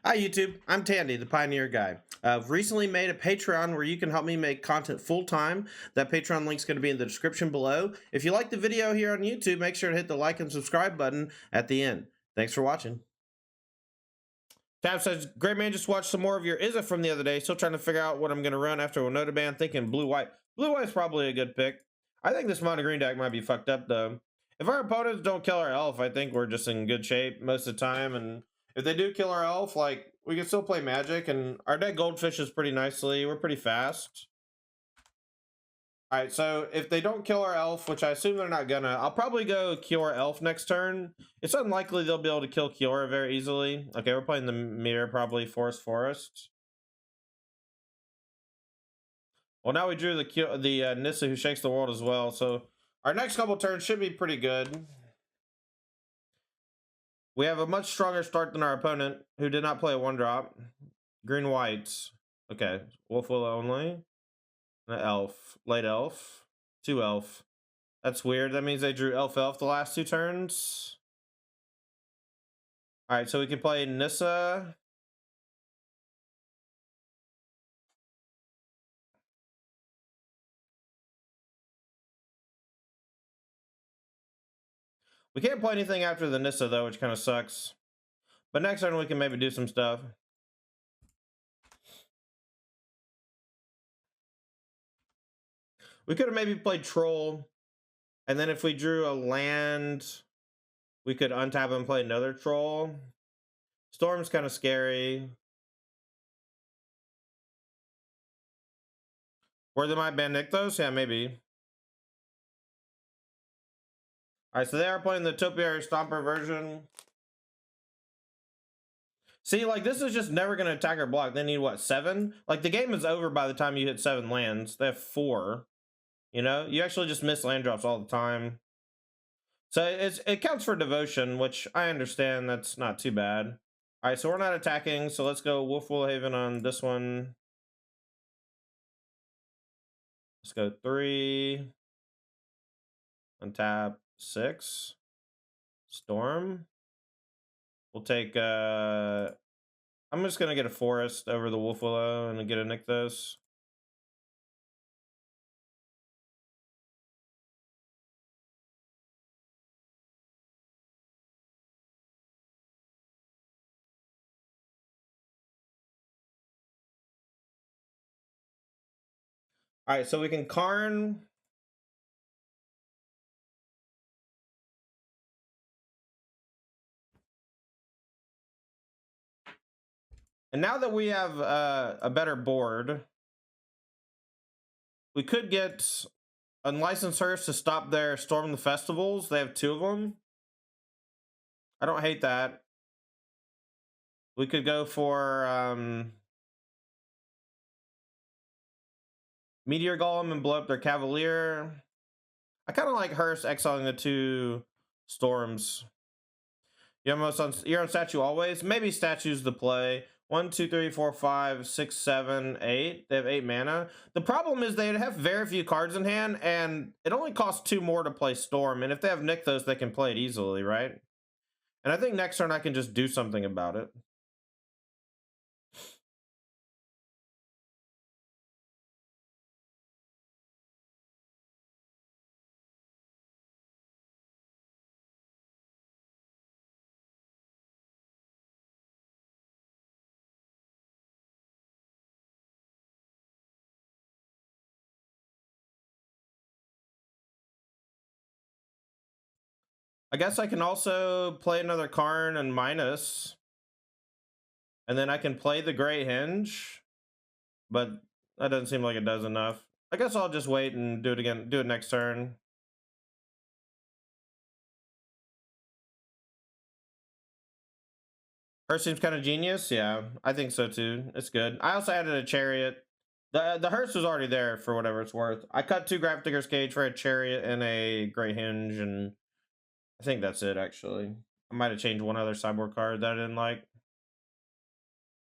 Hi YouTube, I'm Tandy, the Pioneer Guy. I've recently made a Patreon where you can help me make content full-time. That Patreon link's going to be in the description below. If you like the video here on YouTube, make sure to hit the like and subscribe button at the end. Thanks for watching. Tab says, great man, just watched some more of your Izza from the other day. Still trying to figure out what I'm going to run after Winota ban. Thinking blue-white. Blue-white's probably a good pick. I think this mono green deck might be fucked up though. If our opponents don't kill our elf, I think we're just in good shape most of the time, and if they do kill our elf, like, we can still play Magic, and our deck goldfishes pretty nicely. We're pretty fast. Alright, so if they don't kill our elf, which I assume they're not gonna, I'll probably go Kiora elf next turn. It's unlikely they'll be able to kill Kiora very easily. Okay, we're playing the mirror, probably Forest. Well, now we drew the Nissa who shakes the world as well, so our next couple turns should be pretty good. We have a much stronger start than our opponent, who did not play a 1-drop. Green whites. Okay, Wolfwillow only. An elf. Late elf. 2 elf. That's weird. That means they drew elf the last 2 turns. Alright, so we can play Nissa. We can't play anything after the Nissa though, which kind of sucks. But next turn we can maybe do some stuff. We could have maybe played Troll, and then if we drew a land, we could untap and play another Troll. Storm's kind of scary. Or they might ban Nykthos? Yeah, maybe. Alright, so they are playing the Topiary Stomper version. See, like, this is just never going to attack or block. They need, what, 7? Like, the game is over by the time you hit 7 lands. They have 4. You know? You actually just miss land drops all the time. So it counts for devotion, which I understand. That's not too bad. Alright, so we're not attacking, so let's go Wolfwillow Haven on this one. Let's go 3. Untap 6. Storm. We'll take I'm just gonna get a Forest over the Wolfwillow and get a Nykthos. Alright, so we can Karn. And now that we have a better board, we could get Unlicensed Hearse to stop their Storm the Festivals. They have 2 of them. I don't hate that. We could go for Meteor Golem and blow up their Cavalier. I kind of like Hearse exiling the 2 Storms. You're on statue always. Maybe statue's the play. 1, 2, 3, 4, 5, 6, 7, 8. They have 8 mana. The problem is they have very few cards in hand, and it only costs 2 more to play Storm. And if they have Nykthos, they can play it easily, right? And I think next turn I can just do something about it. I guess I can also play another Karn and minus. And then I can play the Great Henge. But that doesn't seem like it does enough. I guess I'll just wait and do it again. Do it next turn. Her seems kind of genius. Yeah, I think so too. It's good. I also added a Chariot. The Hearse was already there for whatever it's worth. I cut 2 Grafdigger's Cage for a Chariot and a Great Henge, and I think that's it, actually. I might have changed one other sideboard card that I didn't like.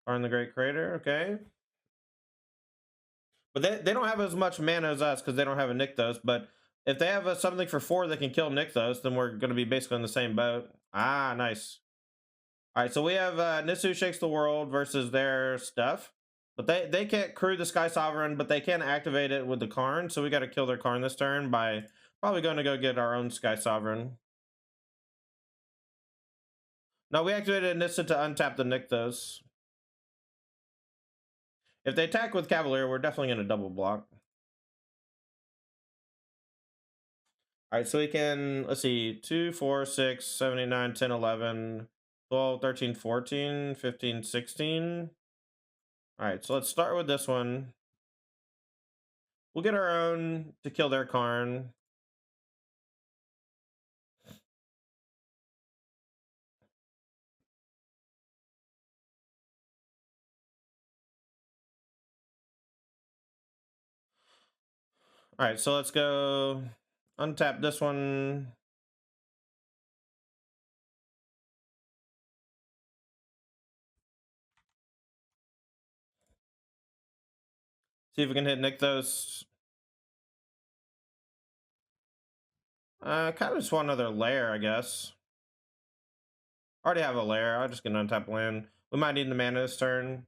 Karn the Great Crater, okay. But they don't have as much mana as us because they don't have a Nykthos, but if they have something for 4 that can kill Nykthos, then we're going to be basically in the same boat. Ah, nice. All right, so we have Nissa Shakes the World versus their stuff. But they can't crew the Skysovereign, but they can activate it with the Karn. So we got to kill their Karn this turn by probably going to go get our own Skysovereign. No, we activated Nissa to untap the Nykthos. If they attack with Cavalier, we're definitely going to double block. All right, so we can, let's see, 2, 4, 6, 7, 8, 9, 10, 11, 12, 13, 14, 15, 16. All right, so let's start with this one. We'll get our own to kill their Karn. All right, so let's go untap this one. See if we can hit Nykthos. Kind of just want another Lair, I guess. Already have a Lair. I'll just get an untap land. We might need the mana this turn.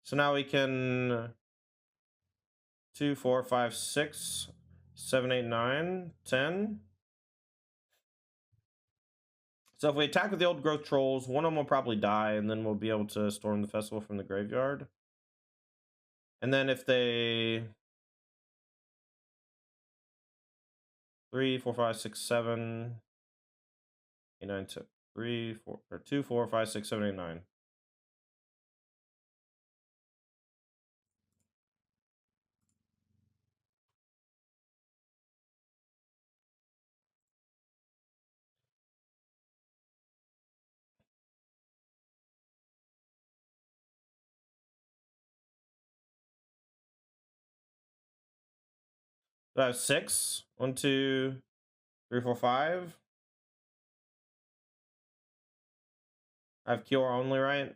So now we can 2, 4, 5, 6, 7, 8, 9, 10. So if we attack with the old growth trolls, one of them will probably die, and then we'll be able to storm the festival from the graveyard. And then if they 3, 4, 5, 6, 7, 8, 9, 2, 3, 4, or 2, 4, 5, 6, 7, 8, 9. So I have 6. 1, 2, 3, 4, 5. I have Kiora only, right?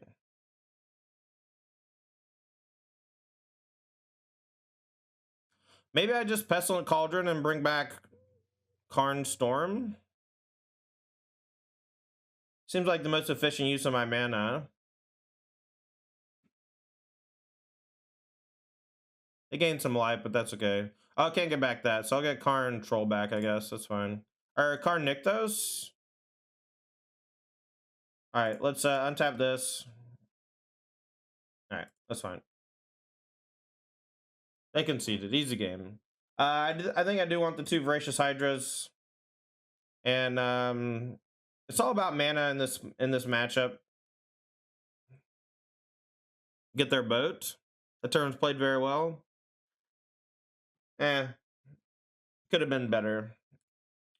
Maybe I just Pestilent Cauldron and bring back Karn Storm. Seems like the most efficient use of my mana. It gained some life, but that's okay. Oh, I can't get back that, so I'll get Karn Troll back, I guess. That's fine. Or Karn Nykthos. Alright, let's untap this. Alright, that's fine. They conceded. Easy game. I think I do want the 2 Voracious Hydras. And it's all about mana in this matchup. Get their boat. The turn's played very well. Could have been better.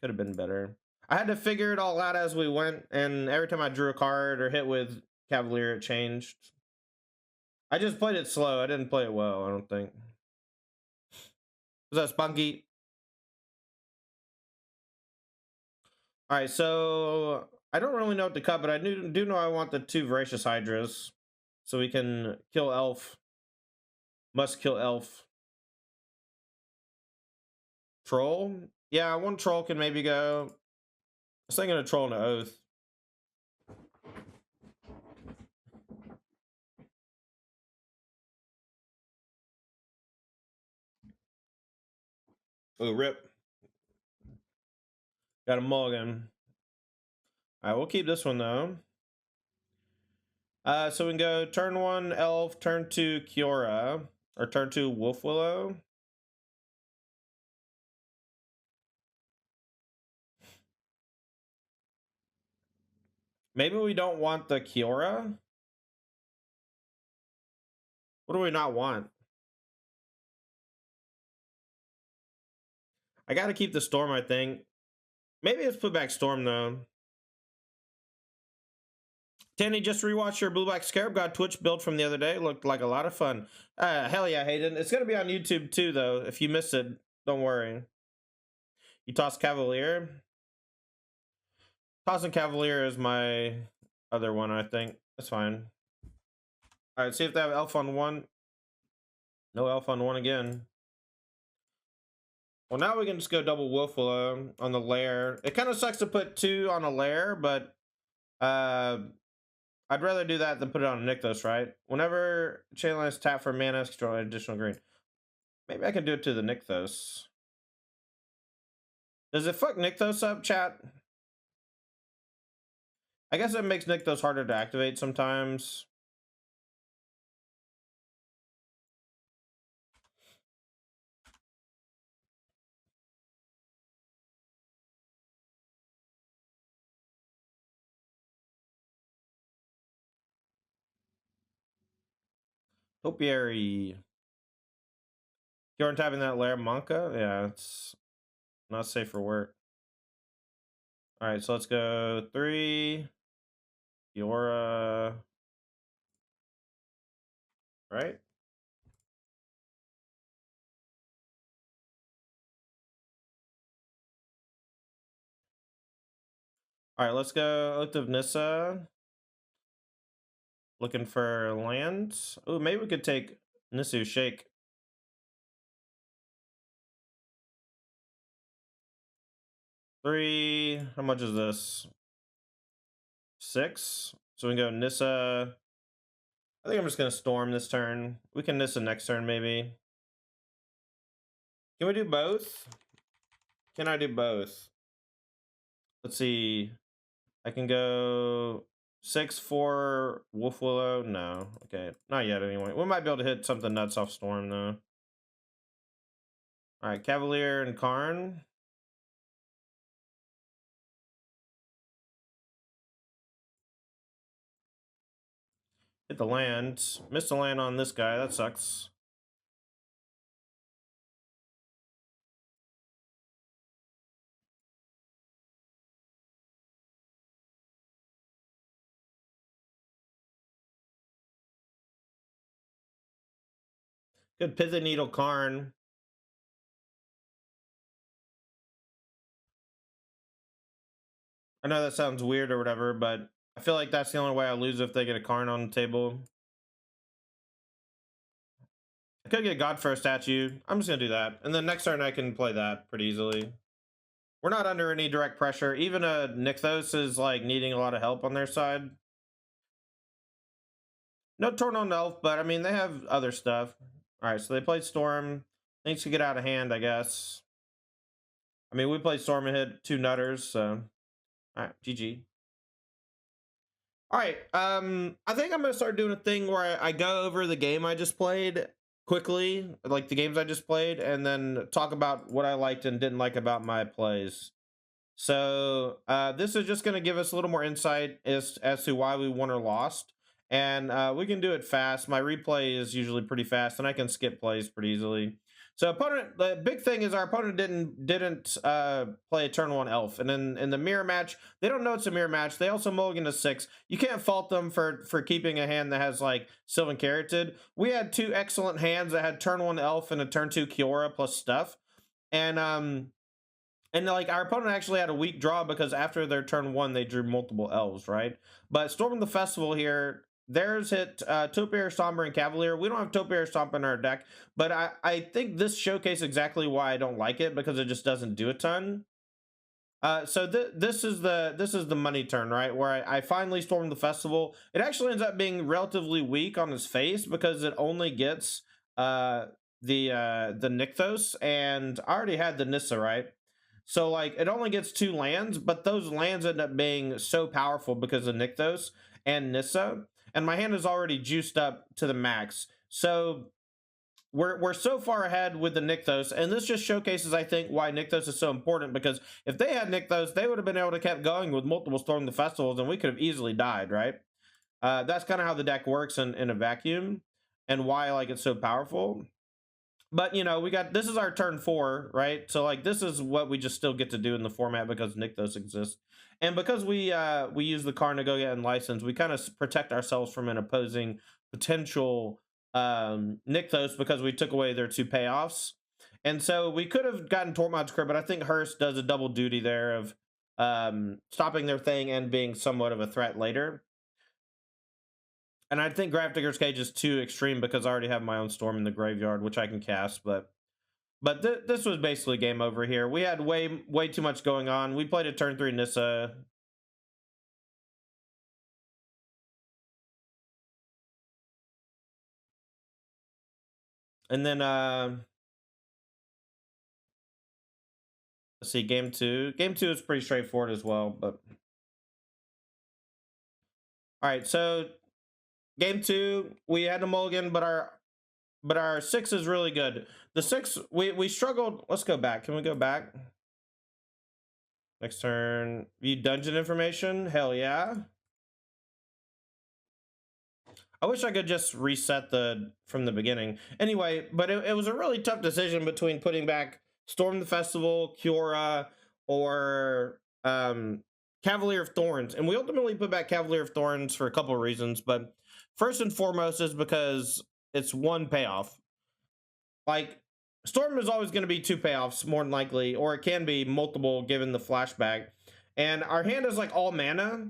Could have been better. I had to figure it all out as we went, and every time I drew a card or hit with Cavalier, it changed. I just played it slow. I didn't play it well, I don't think. Was that spunky? All right, so I don't really know what to cut, but I do know I want the 2 Voracious Hydras, so we can kill Elf. Must kill Elf. Troll? Yeah, 1 troll can maybe go. I was thinking a troll and an Oath. Oh, rip. Got a mulligan. Alright, we'll keep this one though. So we can go turn 1 Elf, turn 2 Kiora, or turn 2 Wolfwillow. Maybe we don't want the Kiora. What do we not want? I gotta keep the Storm, I think. Maybe let's put back Storm though. Tandy, just rewatched your Blue Black Scarab God Twitch build from the other day. Looked like a lot of fun. Hell yeah, Hayden. It's gonna be on YouTube too though. If you missed it, don't worry. You toss Cavalier. Tossing Cavalier is my other one, I think. That's fine. Alright, see if they have Elf on 1. No Elf on 1 again. Well, now we can just go double Wolfwillow on the Lair. It kind of sucks to put 2 on a Lair, but I'd rather do that than put it on a Nykthos, right? Whenever Chainlines tap for mana, control additional green. Maybe I can do it to the Nykthos. Does it fuck Nykthos up, chat? I guess it makes Nykthos harder to activate sometimes. Topiary. You're tapping that Lair Monka? Yeah, it's not safe for work. Alright, so let's go 3. Kiora. Right? Alright, let's go Oath of Nissa. Looking for land. Oh, maybe we could take Nissu Shake. 3. How much is this? 6. So we can go Nissa. I think I'm just gonna Storm this turn. We can Nissa next turn, maybe. Can we do both? Can I do both? Let's see. I can go 6 for Wolfwillow. No. Okay. Not yet, anyway. We might be able to hit something nuts off Storm, though. Alright, Cavalier and Karn. Hit the land. Missed the land on this guy. That sucks. Good Pithing Needle Karn. I know that sounds weird or whatever, but I feel like that's the only way I lose if they get a Karn on the table. I could get God-Pharaoh statue. I'm just gonna do that. And then next turn I can play that pretty easily. We're not under any direct pressure. Even a Nykthos is like needing a lot of help on their side. No turn on Elf, but I mean they have other stuff. Alright, so they played Storm. Things could get out of hand, I guess. I mean, we played Storm and hit 2 nutters, so alright, GG. Alright, I think I'm gonna start doing a thing where I go over the game I just played quickly, like the games I just played, and then talk about what I liked and didn't like about my plays. So this is just going to give us a little more insight as to why we won or lost, and we can do it fast. My replay is usually pretty fast, and I can skip plays pretty easily. So opponent, the big thing is our opponent didn't play a turn 1 elf, and then in the mirror match, they don't know it's a mirror match. They also mulligan to 6. You can't fault them for keeping a hand that has like Sylvan Caryatid. We had 2 excellent hands that had turn 1 elf and a turn 2 Kiora plus stuff, and like our opponent actually had a weak draw because after their turn 1 they drew multiple elves, right? But Storm the Festival here, theirs hit Topiary, Somber, and Cavalier. We don't have Topiary Stomp in our deck, but I think this showcases exactly why I don't like it, because it just doesn't do a ton. So this is the money turn, right? Where I finally Storm the Festival. It actually ends up being relatively weak on his face because it only gets the Nykthos, and I already had the Nissa, right? So like it only gets 2 lands, but those lands end up being so powerful because of Nykthos and Nissa, and my hand is already juiced up to the max. So we're so far ahead with the Nykthos, and this just showcases, I think, why Nykthos is so important, because if they had Nykthos, they would have been able to keep going with multiple Storm the Festivals, and we could have easily died, right? That's kind of how the deck works in a vacuum, and why like it's so powerful. But you know, we got, this is our turn 4, right? So like this is what we just still get to do in the format because Nykthos exists, and because we use the Karn to go get and license, we kind of protect ourselves from an opposing potential Nykthos because we took away their 2 payoffs. And so we could have gotten Tormod's Crib, but I think Hearst does a double duty there of stopping their thing and being somewhat of a threat later. And I think Grafdigger's Cage is too extreme because I already have my own Storm in the graveyard, which I can cast, but this was basically game over here. We had way too much going on. We played a turn 3 Nissa. And then let's see, game two. Game two is pretty straightforward as well, but all right, so game two, we had a mulligan, but our 6 is really good. The 6, we struggled. Let's go back. Can we go back? Next turn, view dungeon information. Hell yeah. I wish I could just reset from the beginning. Anyway, but it was a really tough decision between putting back Storm the Festival, Kiora, or Cavalier of Thorns. And we ultimately put back Cavalier of Thorns for a couple of reasons, but first and foremost is because it's one payoff. Like, Storm is always going to be 2 payoffs, more than likely, or it can be multiple given the flashback. And our hand is like all mana,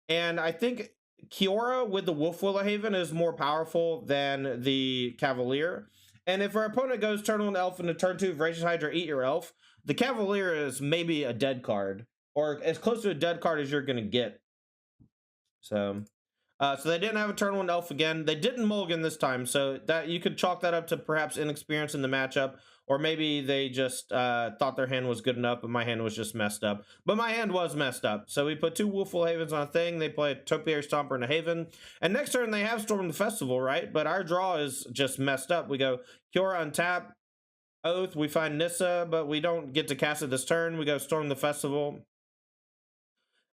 and I think Kiora with the Wolfwillow Haven is more powerful than the Cavalier. And if our opponent goes turn 1 elf into turn 2 Voracious Hydra, eat your elf, the Cavalier is maybe a dead card, or as close to a dead card as you're going to get. So they didn't have a turn 1 elf again. They didn't mulligan this time, so that you could chalk that up to perhaps inexperience in the matchup, or maybe they just thought their hand was good enough, but my hand was just messed up. But my hand was messed up, so we put 2 Wolfwillow Havens on a thing. They play a Topiary Stomper and a Haven, and next turn they have Storm the Festival, right? But our draw is just messed up. We go Kiora on tap, Oath, we find Nissa, but we don't get to cast it this turn. We go Storm the Festival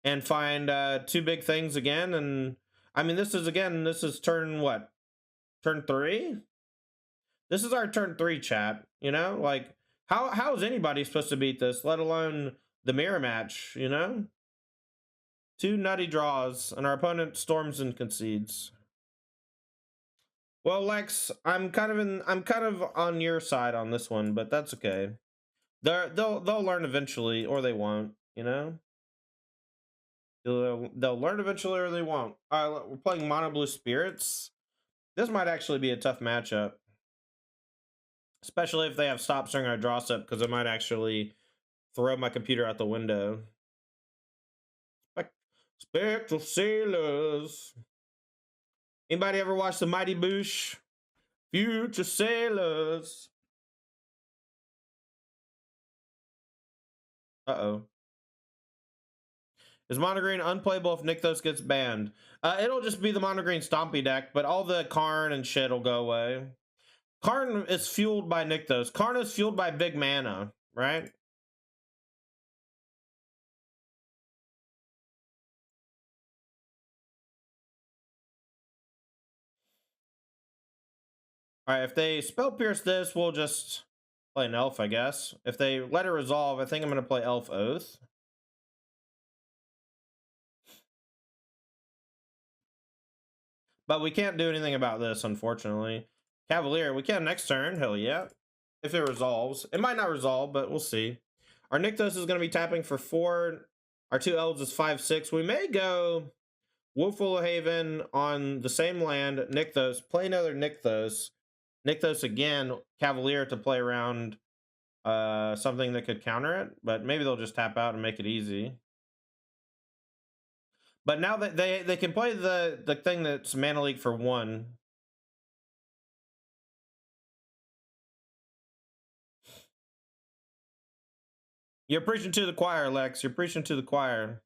and find 2 big things again, and I mean, this is turn what? Turn 3? This is our turn 3, chat. You know, like, how is anybody supposed to beat this, let alone the mirror match, you know? 2 nutty draws, and our opponent storms and concedes. Well, Lex, I'm kind of on your side on this one, but that's okay. They'll learn eventually, or they won't, you know? They'll learn eventually, or they won't. All right, we're playing Mono Blue Spirits. This might actually be a tough matchup, especially if they have stops during our draw set, because it might actually throw my computer out the window. Spectral Sailors. Anybody ever watch the Mighty Boosh? Future Sailors. Uh-oh. Is Mono Green unplayable if Nykthos gets banned? It'll just be the Mono Green Stompy deck, but all the Karn and shit will go away. Karn is fueled by Nykthos. Karn is fueled by big mana, right? Alright, if they spell pierce this, we'll just play an elf, I guess. If they let it resolve, I think I'm going to play Elf Oath. But we can't do anything about this, unfortunately. Cavalier, we can next turn. Hell yeah. If it resolves. It might not resolve, but we'll see. Our Nykthos is going to be tapping for 4. Our 2 elves is 5/6. We may go Wolfwillow Haven on the same land. Nykthos. Play another Nykthos. Nykthos again. Cavalier to play around something that could counter it. But maybe they'll just tap out and make it easy. But now that they can play the thing that's Mana Leak for 1. You're preaching to the choir, Lex. You're preaching to the choir.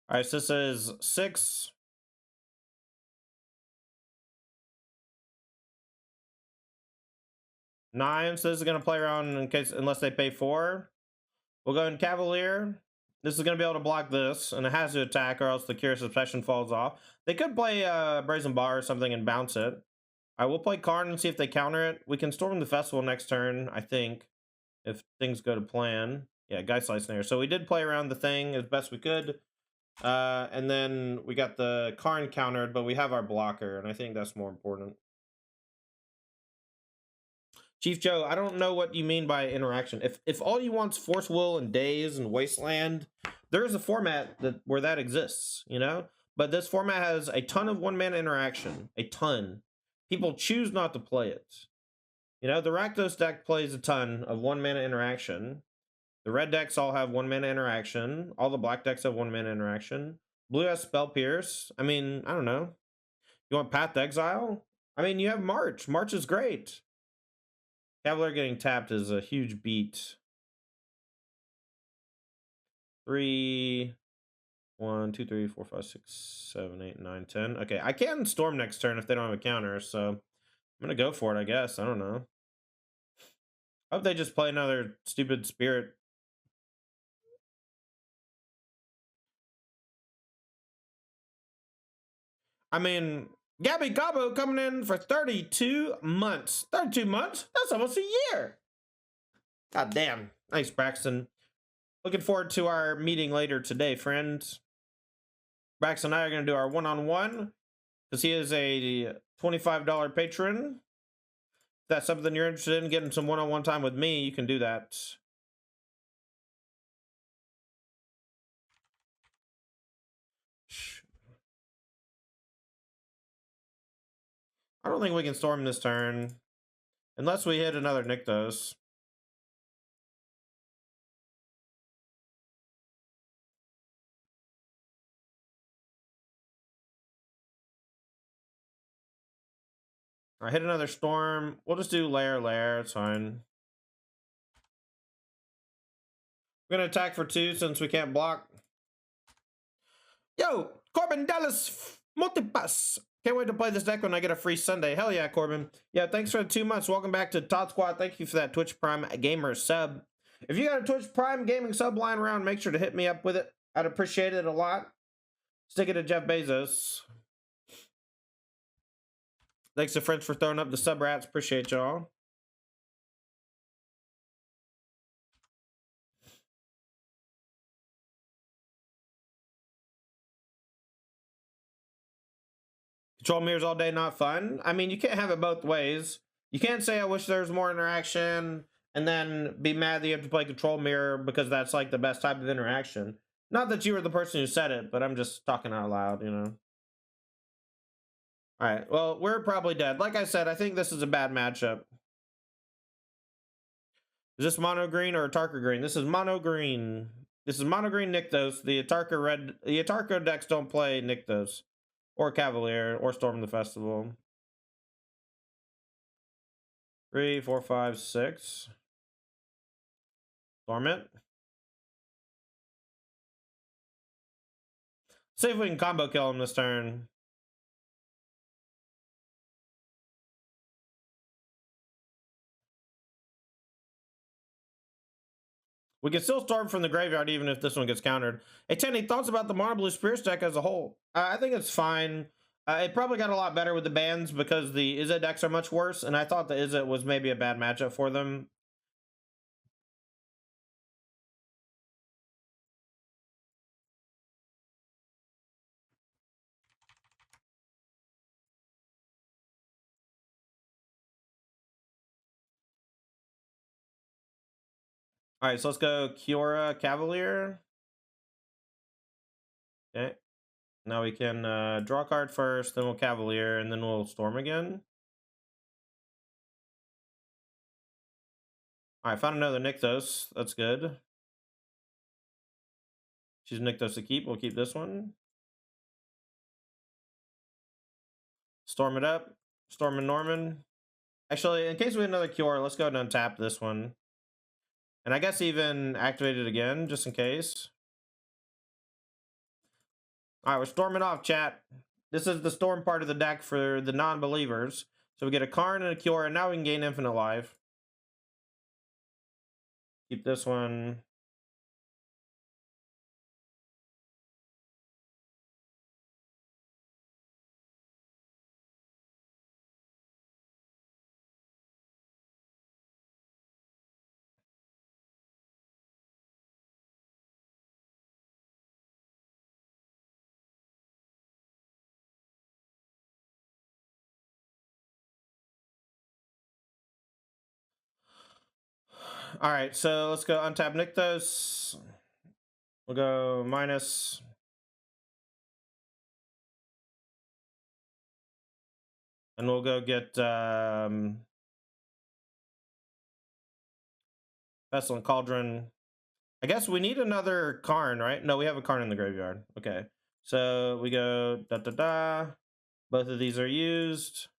All right, so this is 6. Nine, so this is going to play around unless they pay 4. We'll go in Cavalier. This is going to be able to block this, and it has to attack, or else the Curious Obsession falls off. They could play Brazen Bar or something and bounce it. All right, we'll play Karn and see if they counter it. We can Storm the Festival next turn, I think, if things go to plan. Yeah, Geist Light Snare. So we did play around the thing as best we could. And then we got the Karn countered, but we have our blocker, and I think that's more important. Chief Joe, I don't know what you mean by interaction. If all you want's Force Will and Daze and Wasteland, there's a format where that exists, you know? But this format has a ton of one-mana interaction. A ton. People choose not to play it. You know, the Rakdos deck plays a ton of one-mana interaction. The red decks all have one-mana interaction. All the black decks have one-mana interaction. Blue has Spell Pierce. I mean, I don't know. You want Path to Exile? I mean, you have March. March is great. Cavalier getting tapped is a huge beat. 3, 1, 2, 3, 4, 5, 6, 7, 8, 9, 10. Okay, I can storm next turn if they don't have a counter, so I'm gonna go for it, I guess. I don't know. I hope they just play another stupid spirit. I mean, Gabby Gabo coming in for 32 months. 32 months? That's almost a year. God damn. Thanks, Braxton. Looking forward to our meeting later today, friends. Braxton and I are going to do our one-on-one because he is a $25 patron. If that's something you're interested in, getting some one-on-one time with me, you can do that. I don't think we can storm this turn unless we hit another Nykthos. I hit another storm. We'll just do Lair. It's fine. We're gonna attack for 2 since we can't block. Yo, Corbin Dallas Multipass. Can't wait to play this deck when I get a free Sunday. Hell yeah, Corbin. Yeah, thanks for the 2 months. Welcome back to Todd Squad. Thank you for that Twitch Prime Gamer sub. If you got a Twitch Prime Gaming sub lying around, make sure to hit me up with it. I'd appreciate it a lot. Stick it to Jeff Bezos. Thanks to friends for throwing up the sub rats. Appreciate y'all. Control mirrors all day, not fun. I mean, you can't have it both ways. You can't say, I wish there was more interaction, and then be mad that you have to play control mirror because that's like the best type of interaction. Not that you were the person who said it, but I'm just talking out loud, you know. All right, well, we're probably dead. Like I said, I think this is a bad matchup. Is this mono green or Atarka green? This is mono green. This is mono green Nykthos. The Atarka decks don't play Nykthos or Cavalier or Storm the Festival. 3, 4, 5, 6. Storm it. See if we can combo kill him this turn. We can still storm from the graveyard even if this one gets countered. Hey, Tandy, thoughts about the Mono Blue Spirits deck as a whole? I think it's fine. It probably got a lot better with the bans because the Izzet decks are much worse, and I thought the Izzet was maybe a bad matchup for them. All right, so let's go Kiora Cavalier. Okay. Now we can draw a card first, then we'll Cavalier, and then we'll Storm again. All right, found another Nykthos. That's good. Choose Nykthos to keep. We'll keep this one. Storm it up. Storm and Norman. Actually, in case we have another Kiora, let's go ahead and untap this one. And I guess even activate it again, just in case. All right, we're storming off, chat. This is the storm part of the deck for the non-believers. So we get a Karn and a Kiora, and now we can gain infinite life. Keep this one. All right, so let's go untap Nykthos. We'll go minus. And we'll go get Pestilent Cauldron. I guess we need another Karn, right? No, we have a Karn in the graveyard. Okay. So we go da-da-da. Both of these are used.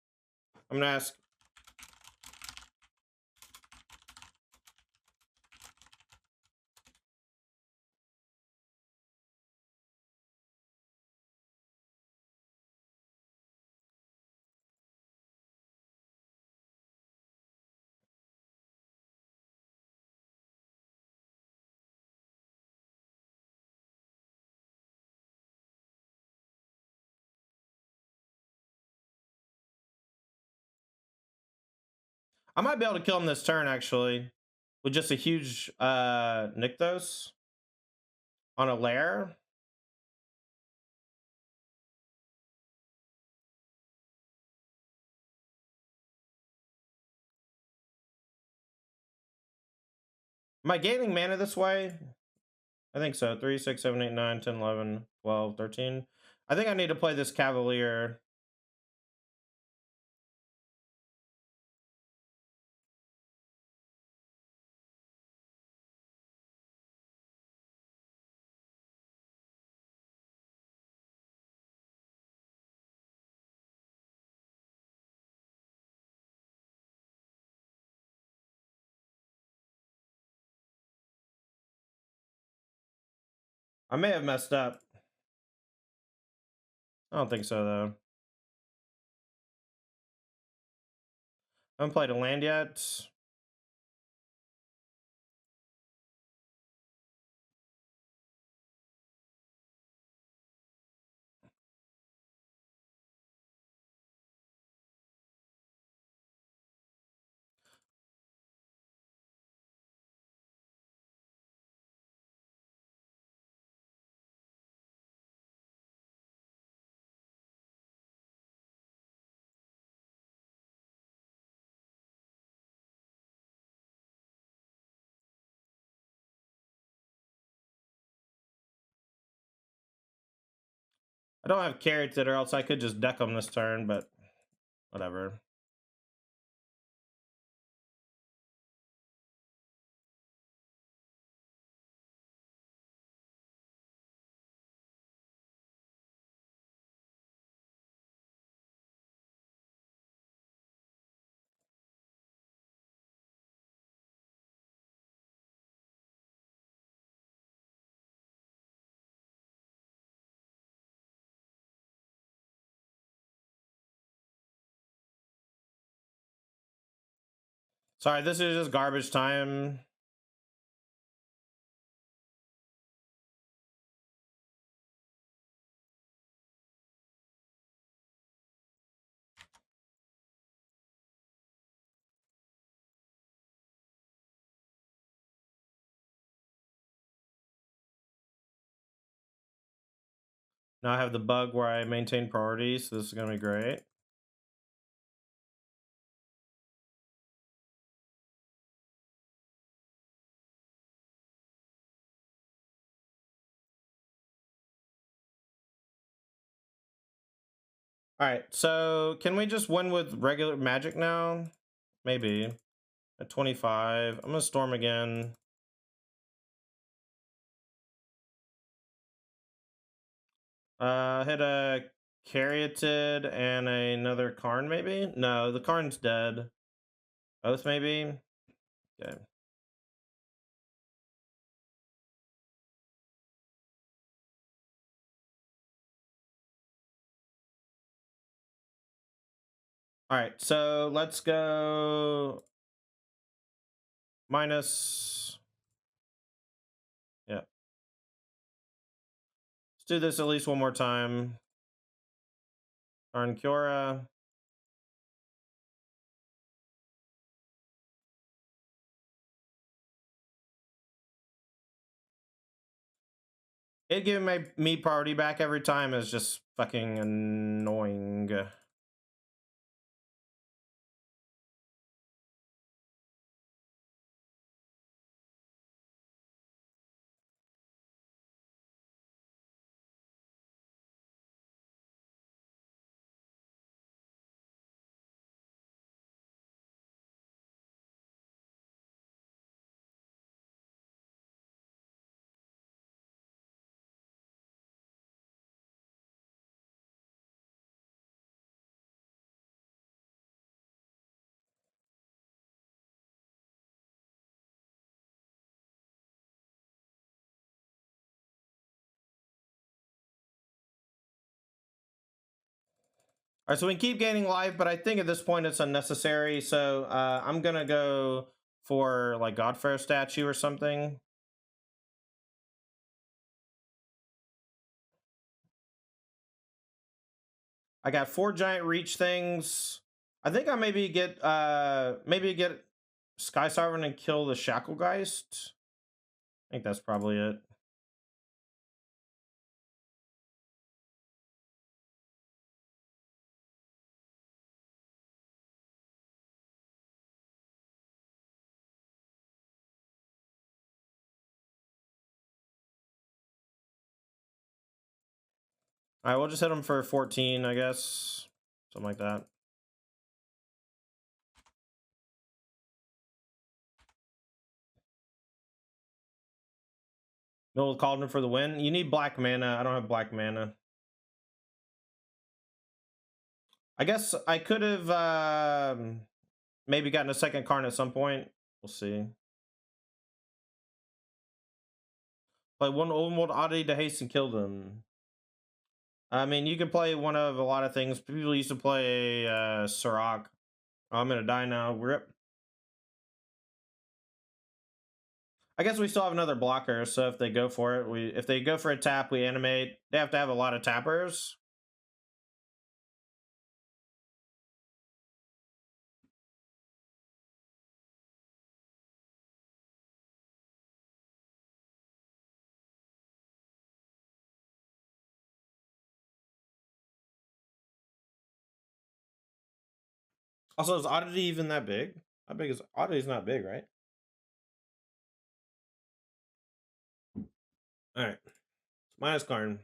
I'm going to ask. I might be able to kill him this turn, actually. With just a huge Nykthos on a Lair. Am I gaining mana this way? I think so. 3, 6, 7, 8, 9, 10, 11, 12, 13. I think I need to play this Cavalier. I may have messed up. I don't think so, though. I haven't played a land yet. I don't have Caryatid, or else I could just deck them this turn, but whatever. Sorry, this is just garbage time. Now I have the bug where I maintain priority, so this is going to be great. All right, so can we just win with regular magic now? Maybe. At 25. I'm going to storm again. Hit a Caryatid and another Karn, maybe? No, the Karn's dead. Oath, maybe? Okay. All right, so let's go minus. Yeah. Let's do this at least one more time. Karn, Kiora. It giving me priority back every time is just fucking annoying. All right, so we can keep gaining life, but I think at this point it's unnecessary. So I'm gonna go for like God-Pharaoh statue or something. I got 4 giant reach things. I think I maybe get Skysovereign and kill the Shacklegeist. I think that's probably it. All right, we'll just hit him for 14, I guess. Something like that. Mill Cauldron for the win. You need black mana. I don't have black mana. I guess I could have maybe gotten a second Karn at some point. We'll see. Play one old world oddity to haste and kill them. I mean, you can play one of a lot of things. People used to play Sirach. Oh, I'm gonna die now. Rip. I guess we still have another blocker, so if they go for it, if they go for a tap, we animate. They have to have a lot of tappers. Also, is Oddity even that big? How big is Oddity's not big, right? All right, minus Karn.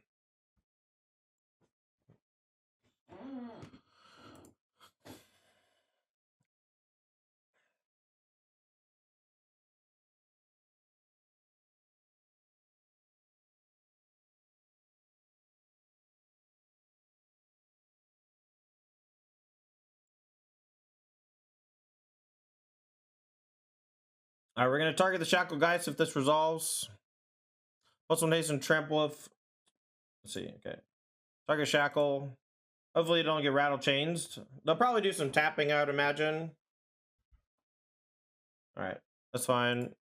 All right, we're gonna target the Shacklegeist if this resolves. Plus one haste and trample if. Let's see. Okay, target Shackle. Hopefully, you don't get rattle changed. They'll probably do some tapping, I would imagine. All right, that's fine.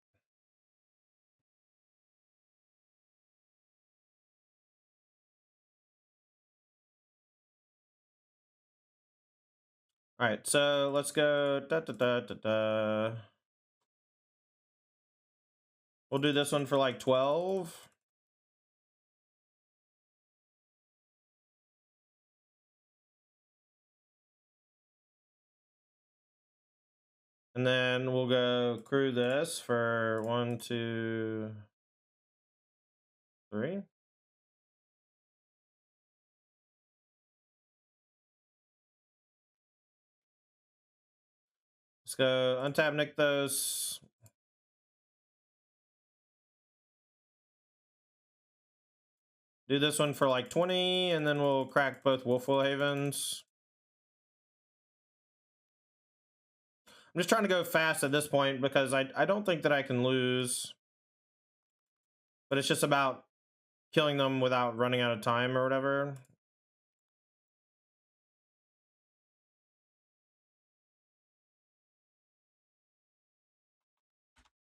All right, so let's go. We'll do this one for like 12. And then we'll go crew this for 1, 2, 3. Let's go untap Nykthos. Do this one for like 20, and then we'll crack both Wolfwillow Havens. I'm just trying to go fast at this point because I don't think that I can lose. But it's just about killing them without running out of time or whatever.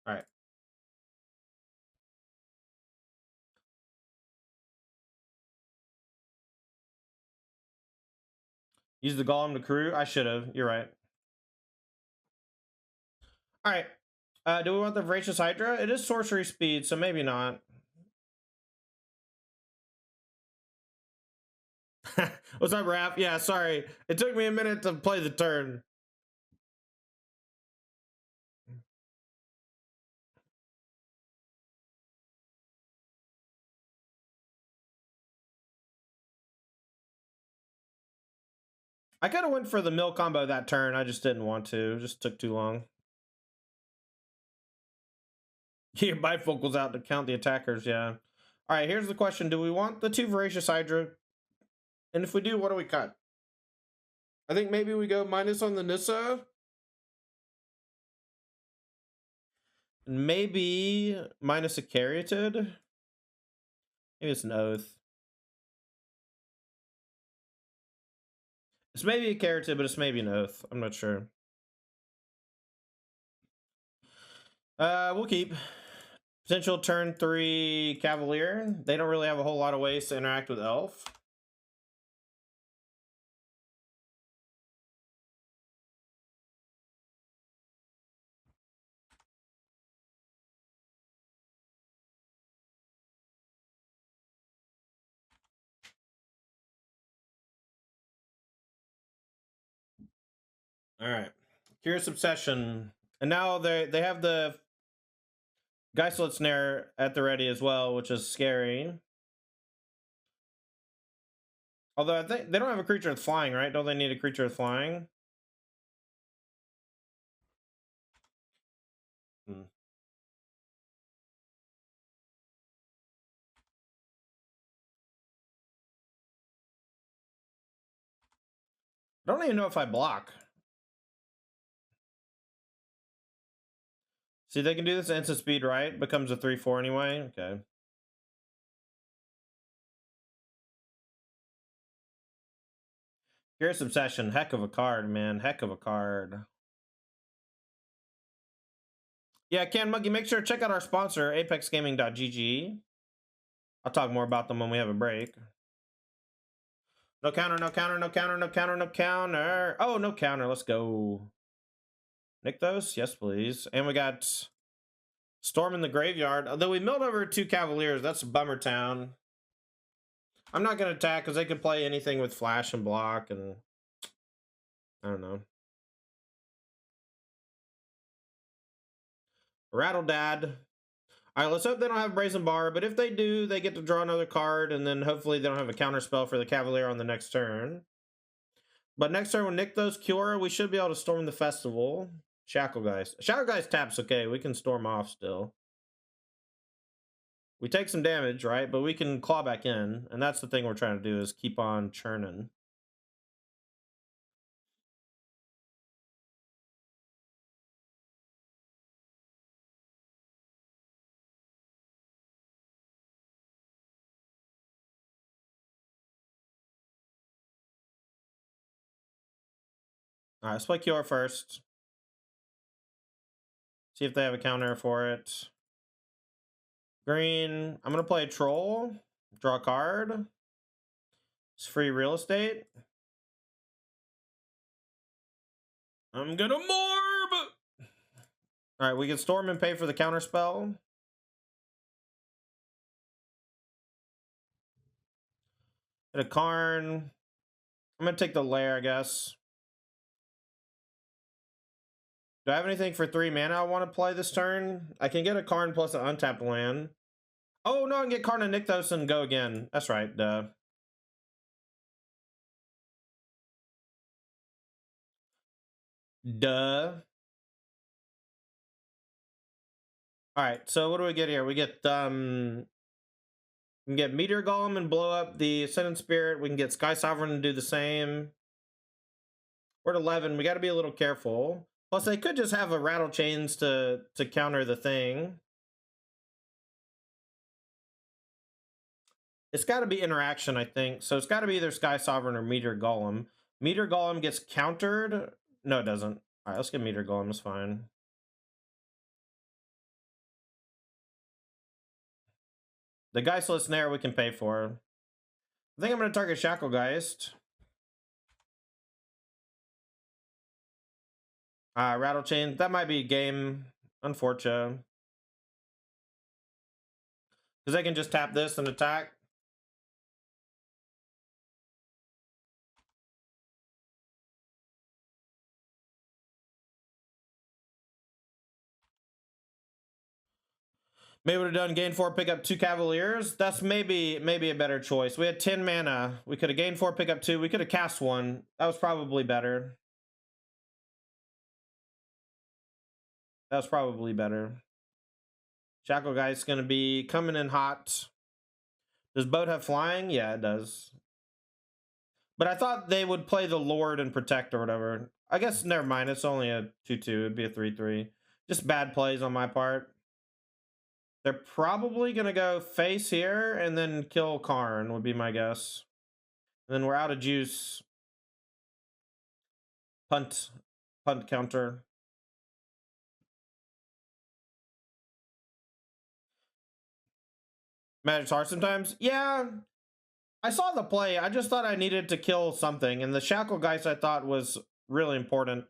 All right. Use the Golem to crew. I should have. You're right. All right. Do we want the Voracious Hydra? It is sorcery speed, so maybe not. What's up, Raph? Yeah, sorry. It took me a minute to play the turn. I could have went for the mill combo that turn. I just didn't want to. It just took too long. Your bifocals out to count the attackers, yeah. All right, here's the question. Do we want the 2 Voracious Hydra? And if we do, what do we cut? I think maybe we go minus on the Nissa. Maybe minus a Caryatid. Maybe it's an Oath. It's maybe a Caryatid, but it's maybe an Oath. I'm not sure. We'll keep. Potential turn 3 Cavalier. They don't really have a whole lot of ways to interact with Elf. All right. Curious Obsession. And now they have the Geistlet Snare at the ready as well, which is scary. Although I think they don't have a creature with flying, right? Don't they need a creature with flying? Hmm. I don't even know if I block. See, they can do this instant speed, right? Becomes a 3/4 anyway. Okay. Curious Obsession. Heck of a card, man. Heck of a card. Yeah, Can Monkey, make sure to check out our sponsor, apexgaming.gg. I'll talk more about them when we have a break. No counter, no counter, no counter, no counter, no counter. Oh, no counter. Let's go. Nykthos? Yes, please. And we got Storm in the Graveyard. Although we milled over 2 Cavaliers. That's a bummer town. I'm not going to attack because they could play anything with flash and block. And I don't know. Rattle Dad. All right, let's hope they don't have Brazen Bar. But if they do, they get to draw another card. And then hopefully they don't have a counter spell for the Cavalier on the next turn. But next turn with Nykthos, Kiora, we should be able to storm the festival. Shacklegeist. Shacklegeist taps okay. We can storm off still. We take some damage, right? But we can claw back in. And that's the thing we're trying to do is keep on churning. All right, let's play Kiora first. See if they have a counter for it. Green. I'm going to play a Troll. Draw a card. It's free real estate. I'm going to Morb! All right, we can storm and pay for the counter spell. Hit a Karn. I'm going to take the Lair, I guess. Do I have anything for 3 mana I want to play this turn? I can get a Karn plus an untapped land. Oh, no, I can get Karn and Nykthos and go again. That's right, duh. Duh. Alright, so what do we get here? We get, we can get Meteor Golem and blow up the Ascendant Spirit. We can get Skysovereign and do the same. We're at 11. We got to be a little careful. Plus, they could just have a Rattle Chains to counter the thing. It's got to be interaction, I think. So it's got to be either Skysovereign or Meteor Golem. Meteor Golem gets countered. No, it doesn't. All right, let's get Meteor Golem. It's fine. The Geistlet Snare we can pay for. I think I'm going to target Shacklegeist. Rattle Chain. That might be a game. Unfortunate. Because they can just tap this and attack. Maybe would have done gain 4, pick up 2 Cavaliers. That's maybe a better choice. We had 10 mana. We could have gained 4, pick up 2. We could have cast 1. That was probably better. That was probably better. Shacklegeist's going to be coming in hot. Does Boat have flying? Yeah, it does. But I thought they would play the Lord and Protect or whatever. I guess, never mind. It's only a 2/2. It'd be a 3/3. Just bad plays on my part. They're probably going to go face here and then kill Karn, would be my guess. And then we're out of juice. punt counter. Magic's hard sometimes. Yeah, I saw the play. I just thought I needed to kill something, and the Shackle Geist I thought was really important.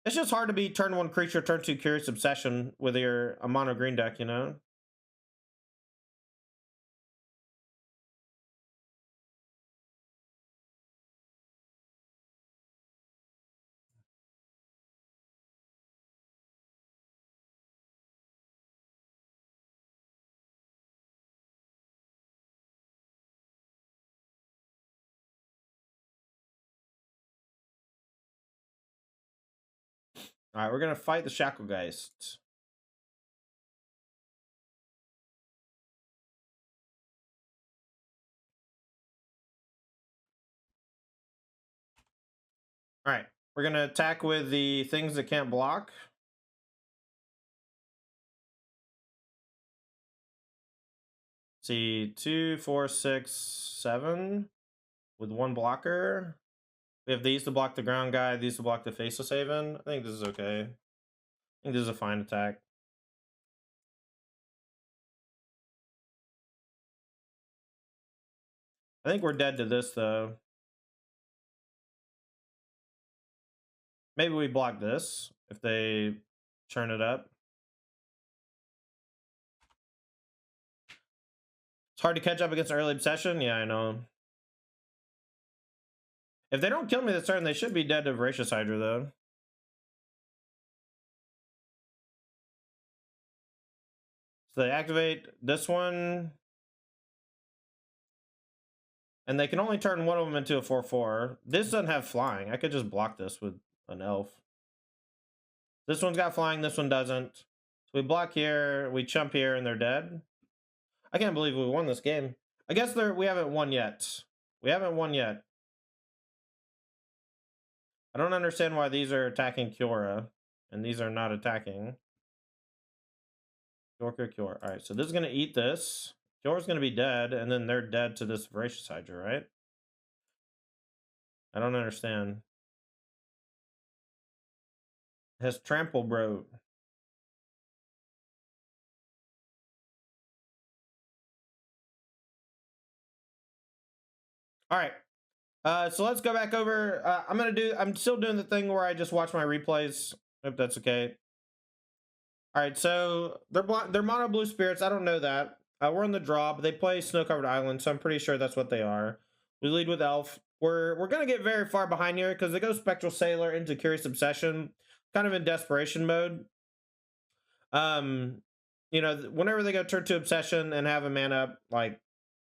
It's just hard to be turn 1 creature, turn 2 Curious Obsession with your a mono green deck, you know? All right, we're gonna fight the Shackle Geist. All right, we're gonna attack with the things that can't block. See, 2, 4, 6, 7 with 1 blocker. We have these to block the ground guy, these to block the Faceless Haven. I think this is okay. I think this is a fine attack. I think we're dead to this, though. Maybe we block this if they turn it up. It's hard to catch up against early obsession. Yeah, I know. If they don't kill me this turn, they should be dead to Voracious Hydra, though. So they activate this one. And they can only turn one of them into a 4/4. This doesn't have flying. I could just block this with an elf. This one's got flying, this one doesn't. So we block here, we chump here, and they're dead. I can't believe we won this game. I guess we haven't won yet. We haven't won yet. I don't understand why these are attacking Kiora, and these are not attacking. Kiora. Alright, so this is going to eat this. Kiora's going to be dead, and then they're dead to this Voracious Hydra, right? I don't understand. It has Trample, bro. Alright. So let's go back over. I'm still doing the thing where I just watch my replays. Hope that's okay. All right, so they're mono blue spirits. I don't know that. We're in the draw, but they play Snow Covered Island, so I'm pretty sure that's what they are. We lead with Elf. We're gonna get very far behind here because they go Spectral Sailor into Curious Obsession, kind of in desperation mode. You know, whenever they go turn 2 Obsession and have a man up, like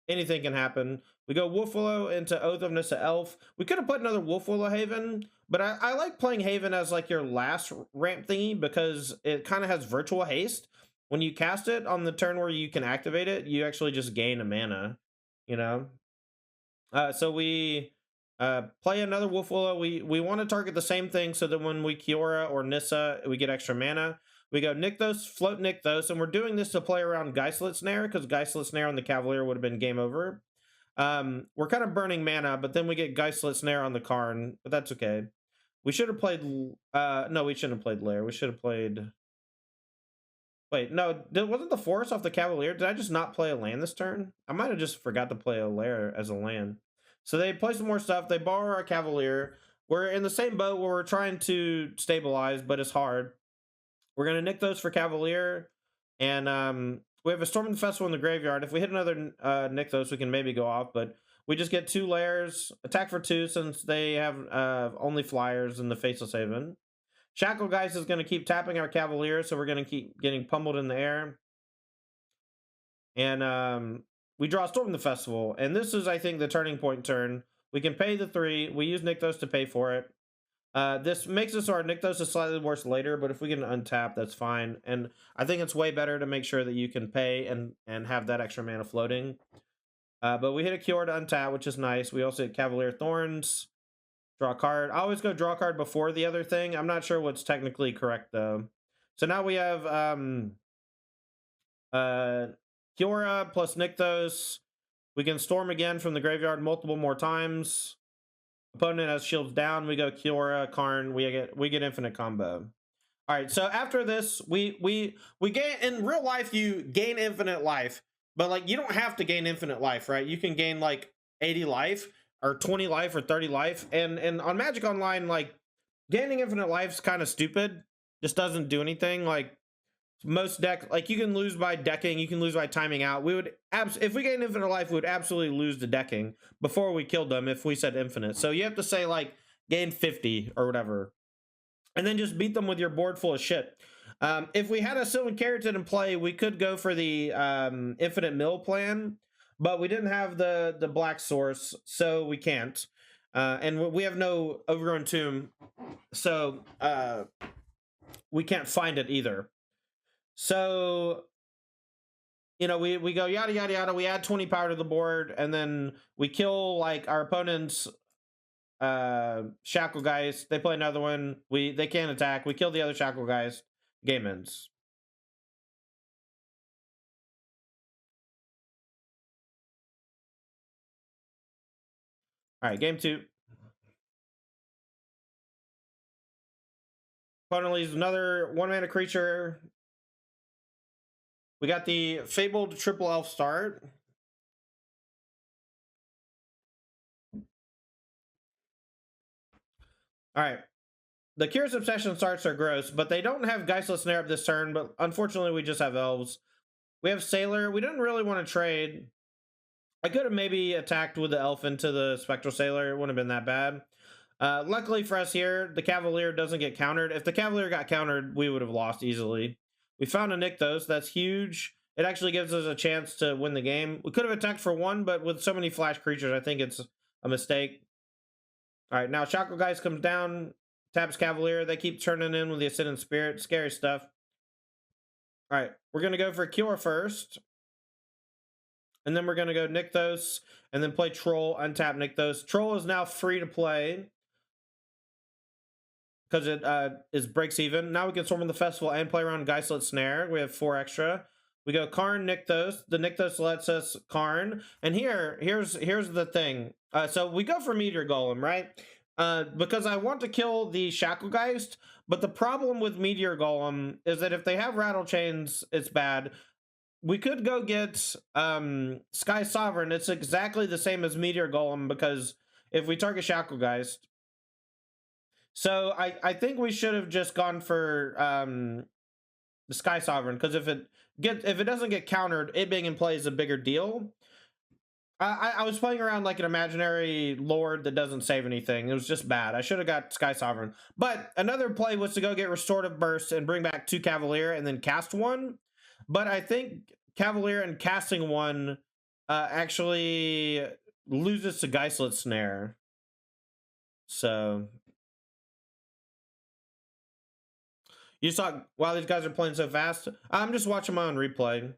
anything can happen. We go Wolfwillow into Oath of Nissa Elf. We could have put another Wolfwillow Haven, but I like playing Haven as like your last ramp thingy because it kind of has virtual haste. When you cast it on the turn where you can activate it, you actually just gain a mana, you know? So we play another Wolfwillow. We want to target the same thing so that when we Kiora or Nissa, we get extra mana. We go Nykthos, float Nykthos, and we're doing this to play around Geistlet Snare because Geistlet Snare on the Cavalier would have been game over. We're kind of burning mana, but then we get Geistlet Snare on the Karn, but that's okay. We should have played... no, we shouldn't have played Lair. We should have played... Wait, no, wasn't the Forest off the Cavalier? Did I just not play a land this turn? I might have just forgot to play a Lair as a land. So they play some more stuff. They borrow our Cavalier. We're in the same boat where we're trying to stabilize, but it's hard. We're going to Nykthos for Cavalier, and we have a Storm in the Festival in the graveyard. If we hit another Nykthos, we can maybe go off, but we just get 2 Lairs, attack for 2 since they have only flyers in the Faceless Haven. Shackle Geist is going to keep tapping our Cavalier, so we're going to keep getting pummeled in the air. And we draw Storm in the Festival, and this is, I think, the turning point turn. We can pay the 3. We use Nykthos to pay for it. This makes us our Nykthos is slightly worse later, but if we can untap, that's fine. And I think it's way better to make sure that you can pay and have that extra mana floating. But we hit a Kiora to untap, which is nice. We also hit Cavalier of Thorns, draw a card. I always go draw a card before the other thing. I'm not sure what's technically correct, though. So now we have Kiora plus Nykthos. We can Storm again from the graveyard multiple more times. Opponent has shields down. We go Kiora, Karn. We get infinite combo. All right. So after this, we gain in real life. You gain infinite life, but like you don't have to gain infinite life, right? You can gain like 80 life or 20 life or 30 life, and on Magic Online, like gaining infinite life is kind of stupid. Just doesn't do anything. Like most deck, like you can lose by decking, you can lose by timing out. We would if we gain infinite life, we would absolutely lose the decking before we killed them if we said infinite. So you have to say like gain 50 or whatever, and then just beat them with your board full of shit. If we had a Sylvan Caryatid in play, we could go for the infinite mill plan, but we didn't have the black source, so we can't. And we have no overgrown tomb, so we can't find it either. So, you know, we go yada yada yada. We add 20 power to the board, and then we kill like our opponent's Shackle Geist. They play another one. They can't attack. We kill the other Shackle Geist. Game ends. All right, game 2. Opponent leaves another 1-mana creature. We got the Fabled Triple Elf start. All right. The Curious Obsession starts are gross, but they don't have Geistless Snare up this turn, but unfortunately we just have Elves. We have Sailor. We didn't really want to trade. I could have maybe attacked with the Elf into the Spectral Sailor. It wouldn't have been that bad. Luckily for us here, the Cavalier doesn't get countered. If the Cavalier got countered, we would have lost easily. We found a Nykthos. That's huge. It actually gives us a chance to win the game. We could have attacked for 1, but with so many flash creatures, I think it's a mistake. All right, now Shackle Geist comes down, taps Cavalier. They keep turning in with the Ascendant Spirit. Scary stuff. All right, we're going to go for Kiora first. And then we're going to go Nykthos, and then play Troll, untap Nykthos. Troll is now free to play because it breaks even. Now we can Storm in the Festival and play around Geistlet Snare. We have 4 extra. We go Karn, Nykthos. The Nykthos lets us Karn. And here's the thing. So we go for Meteor Golem, right? Because I want to kill the Shacklegeist, but the problem with Meteor Golem is that if they have Rattle Chains, it's bad. We could go get Skysovereign. It's exactly the same as Meteor Golem because if we target Shacklegeist. So I think we should have just gone for the Skysovereign because if it doesn't get countered, it being in play is a bigger deal. I was playing around like an imaginary lord that doesn't save anything. It was just bad. I should have got Skysovereign. But another play was to go get Restorative Burst and bring back 2 Cavalier and then cast 1. But I think Cavalier and casting 1 actually loses to Geistlet Snare. So you saw, wow, these guys are playing so fast. I'm just watching my own replay.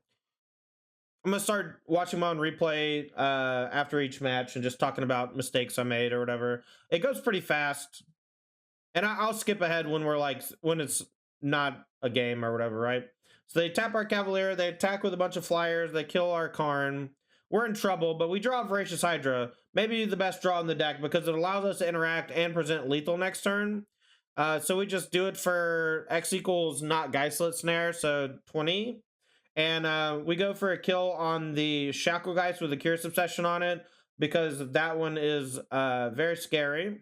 I'm going to start watching my own replay after each match and just talking about mistakes I made or whatever. It goes pretty fast. And I'll skip ahead when it's not a game or whatever, right? So they tap our Cavalier, they attack with a bunch of flyers, they kill our Karn. We're in trouble, but we draw Voracious Hydra. Maybe the best draw in the deck because it allows us to interact and present lethal next turn. So we just do it for X equals not Geistlet Snare, so 20. And we go for a kill on the Shackle Geist with a Curious Obsession on it because that one is very scary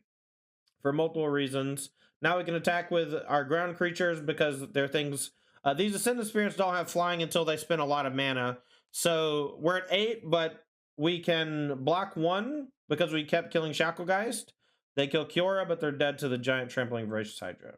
for multiple reasons. Now we can attack with our ground creatures because they're things. These Ascendant Spirits don't have flying until they spend a lot of mana. So we're at 8, but we can block 1 because we kept killing Shacklegeist. They kill Kiora, but they're dead to the giant trampling Voracious Hydra.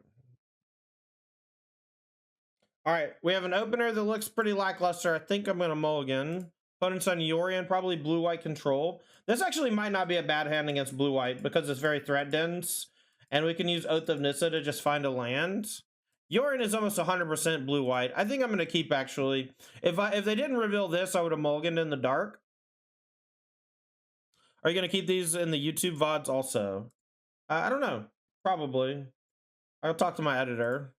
All right, we have an opener that looks pretty lackluster. I think I'm going to mulligan. Opponent's on Yorion, probably blue-white control. This actually might not be a bad hand against blue-white because it's very threat dense. And we can use Oath of Nissa to just find a land. Yorion is almost 100% blue-white. I think I'm going to keep, actually. If they didn't reveal this, I would have mulliganed in the dark. Are you going to keep these in the YouTube VODs also? I don't know. Probably. I'll talk to my editor.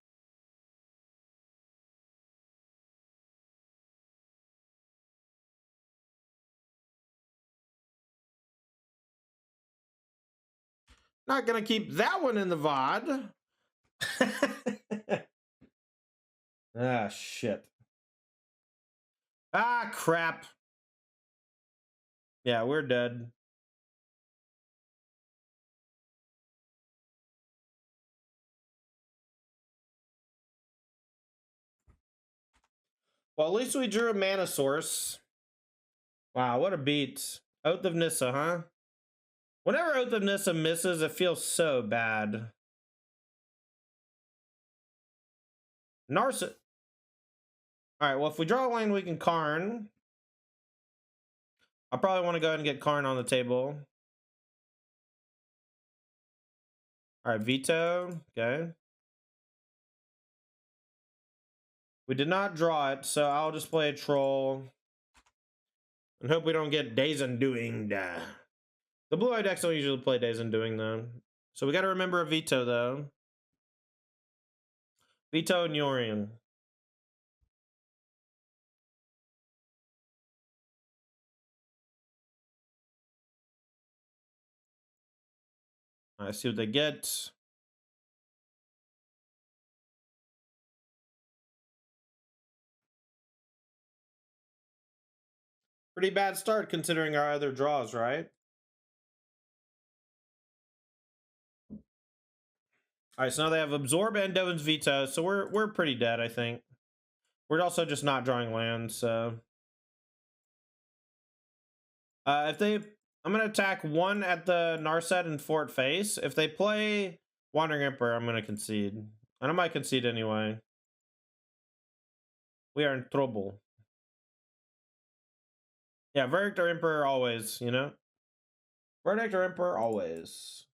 Not gonna keep that one in the VOD. Ah, shit. Ah, crap. Yeah, we're dead. Well, at least we drew a mana source. Wow, what a beat. Oath of Nissa, huh? Whenever Oath of Nissa misses, it feels so bad. Narsa. Alright, well, if we draw a land, we can Karn. I probably want to go ahead and get Karn on the table. Alright, veto. Okay. We did not draw it, so I'll just play a troll. And hope we don't get Days Undoing. The blue-eye decks don't usually play Days Undoing, though. So we got to remember a veto, though. Veto and Yorian. Alright, see what they get. Pretty bad start considering our other draws, right? All right, so now they have Absorb and Dovin's Veto, so we're pretty dead, I think. We're also just not drawing lands, so I'm gonna attack one at the Narset and Fort Face. If they play Wandering Emperor, I'm gonna concede, and I might concede anyway. We are in trouble. Yeah, Verdict or Emperor always, you know. Verdict or Emperor always.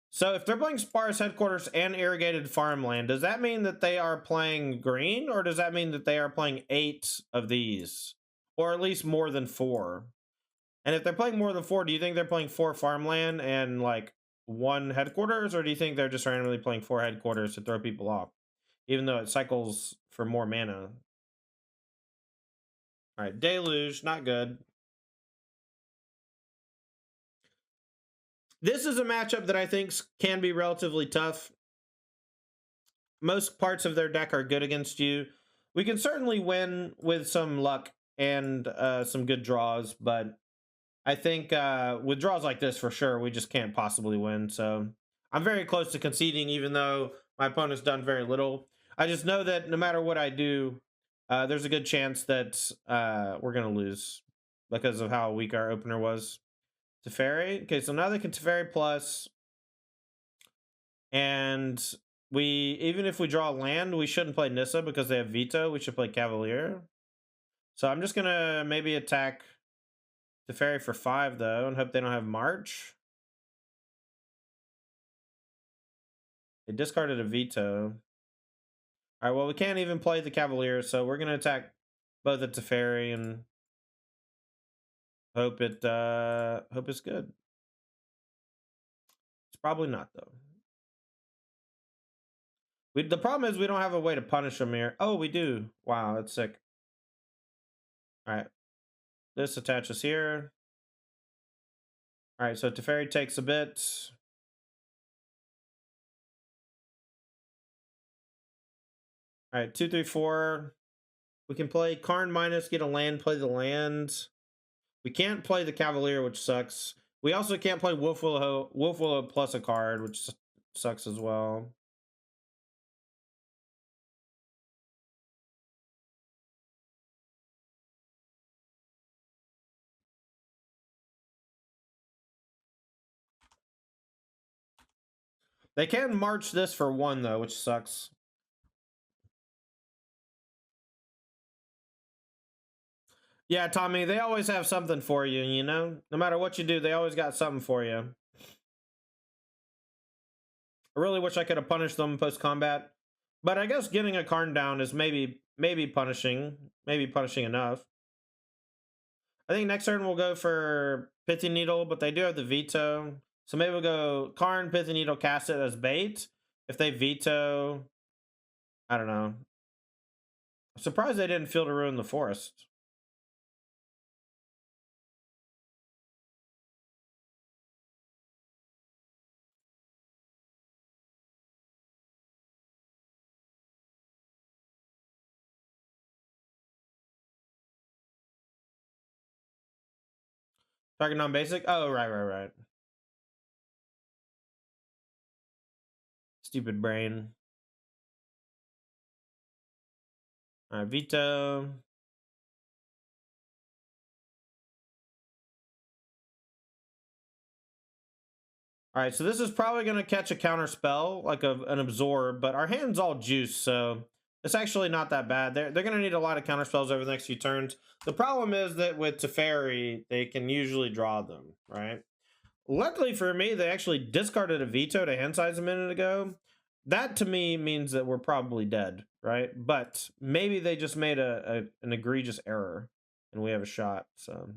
So if they're playing Sparse Headquarters and Irrigated Farmland, does that mean that they are playing green, or does that mean that they are playing 8 of these? Or at least more than 4? And if they're playing more than 4, do you think they're playing 4 Farmland and, like, 1 Headquarters? Or do you think they're just randomly playing 4 Headquarters to throw people off? Even though it cycles for more mana. Alright, Deluge, not good. This is a matchup that I think can be relatively tough. Most parts of their deck are good against you. We can certainly win with some luck and some good draws, but I think with draws like this, for sure, we just can't possibly win. So I'm very close to conceding, even though my opponent's done very little. I just know that no matter what I do, there's a good chance that we're going to lose because of how weak our opener was. Teferi. Okay, so now they can Teferi plus. And even if we draw land, we shouldn't play Nissa because they have veto. We should play Cavalier. So I'm just going to maybe attack Teferi for 5, though, and hope they don't have March. They discarded a veto. All right, well, we can't even play the Cavalier, so we're going to attack both the Teferi and hope it's good. It's probably not, though. The problem is we don't have a way to punish them here. Oh, we do. Wow, that's sick. All right. This attaches here. All right, so Teferi takes a bit. All right, 2, 3, 4. We can play Karn minus, get a land, play the land. We can't play the Cavalier, which sucks. We also can't play Wolfwillow plus a card, which sucks as well. They can march this for 1, though, which sucks. Yeah, Tommy, they always have something for you, you know? No matter what you do, they always got something for you. I really wish I could have punished them post-combat. But I guess getting a Karn down is maybe punishing. Maybe punishing enough. I think next turn we'll go for Pithing Needle, but they do have the veto. So maybe we'll go Karn, Pithing Needle, cast it as bait. If they veto, I don't know. I'm surprised they didn't Field to Ruin the Forest. Target non-basic? Oh, right. Stupid brain. Alright, veto. Alright, so this is probably going to catch a counter spell, like an absorb, but our hand's all juice, so it's actually not that bad. They're going to need a lot of counter spells over the next few turns. The problem is that with Teferi, they can usually draw them, right? Luckily for me, they actually discarded a veto to hand size a minute ago. That to me means that we're probably dead, right? But maybe they just made an egregious error and we have a shot, so...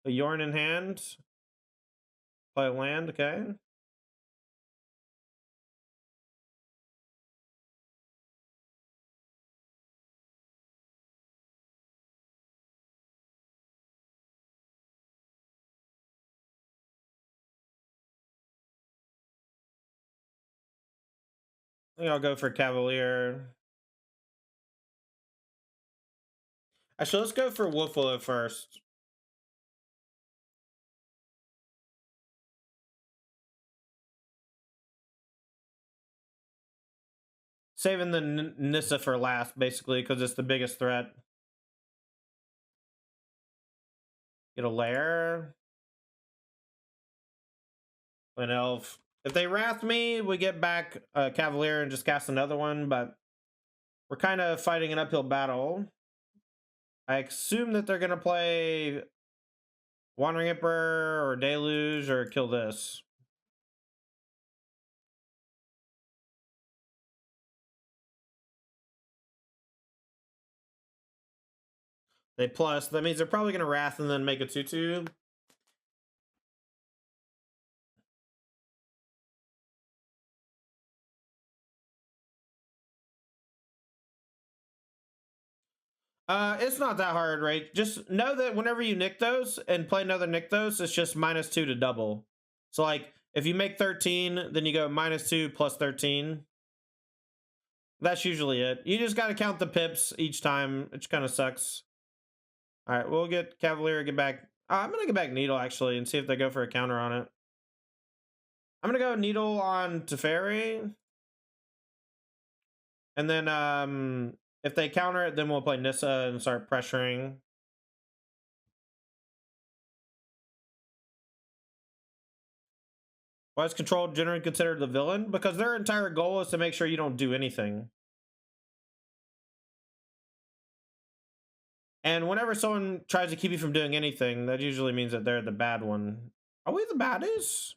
A Yorn in hand. Play a land, okay. I think I'll go for Cavalier. Actually, let's go for Wolfwillow first. Saving the Nissa for last, basically, because it's the biggest threat. Get a Lair. An Elf. If they Wrath me, we get back Cavalier and just cast another one, but we're kind of fighting an uphill battle. I assume that they're going to play Wandering Emperor or Deluge or kill this. They plus. That means they're probably going to Wrath and then make a 2/2. It's not that hard, right? Just know that whenever you Nykthos and play another Nykthos, it's just -2 to double. So, like, if you make 13, then you go -2 plus 13. That's usually it. You just got to count the pips each time, which kind of sucks. All right, we'll get Cavalier, get back. I'm going to get back Needle, actually, and see if they go for a counter on it. I'm going to go Needle on Teferi. And then, if they counter it, then we'll play Nissa and start pressuring. Why is Control generally considered the villain? Because their entire goal is to make sure you don't do anything. And whenever someone tries to keep you from doing anything, that usually means that they're the bad one. Are we the baddies?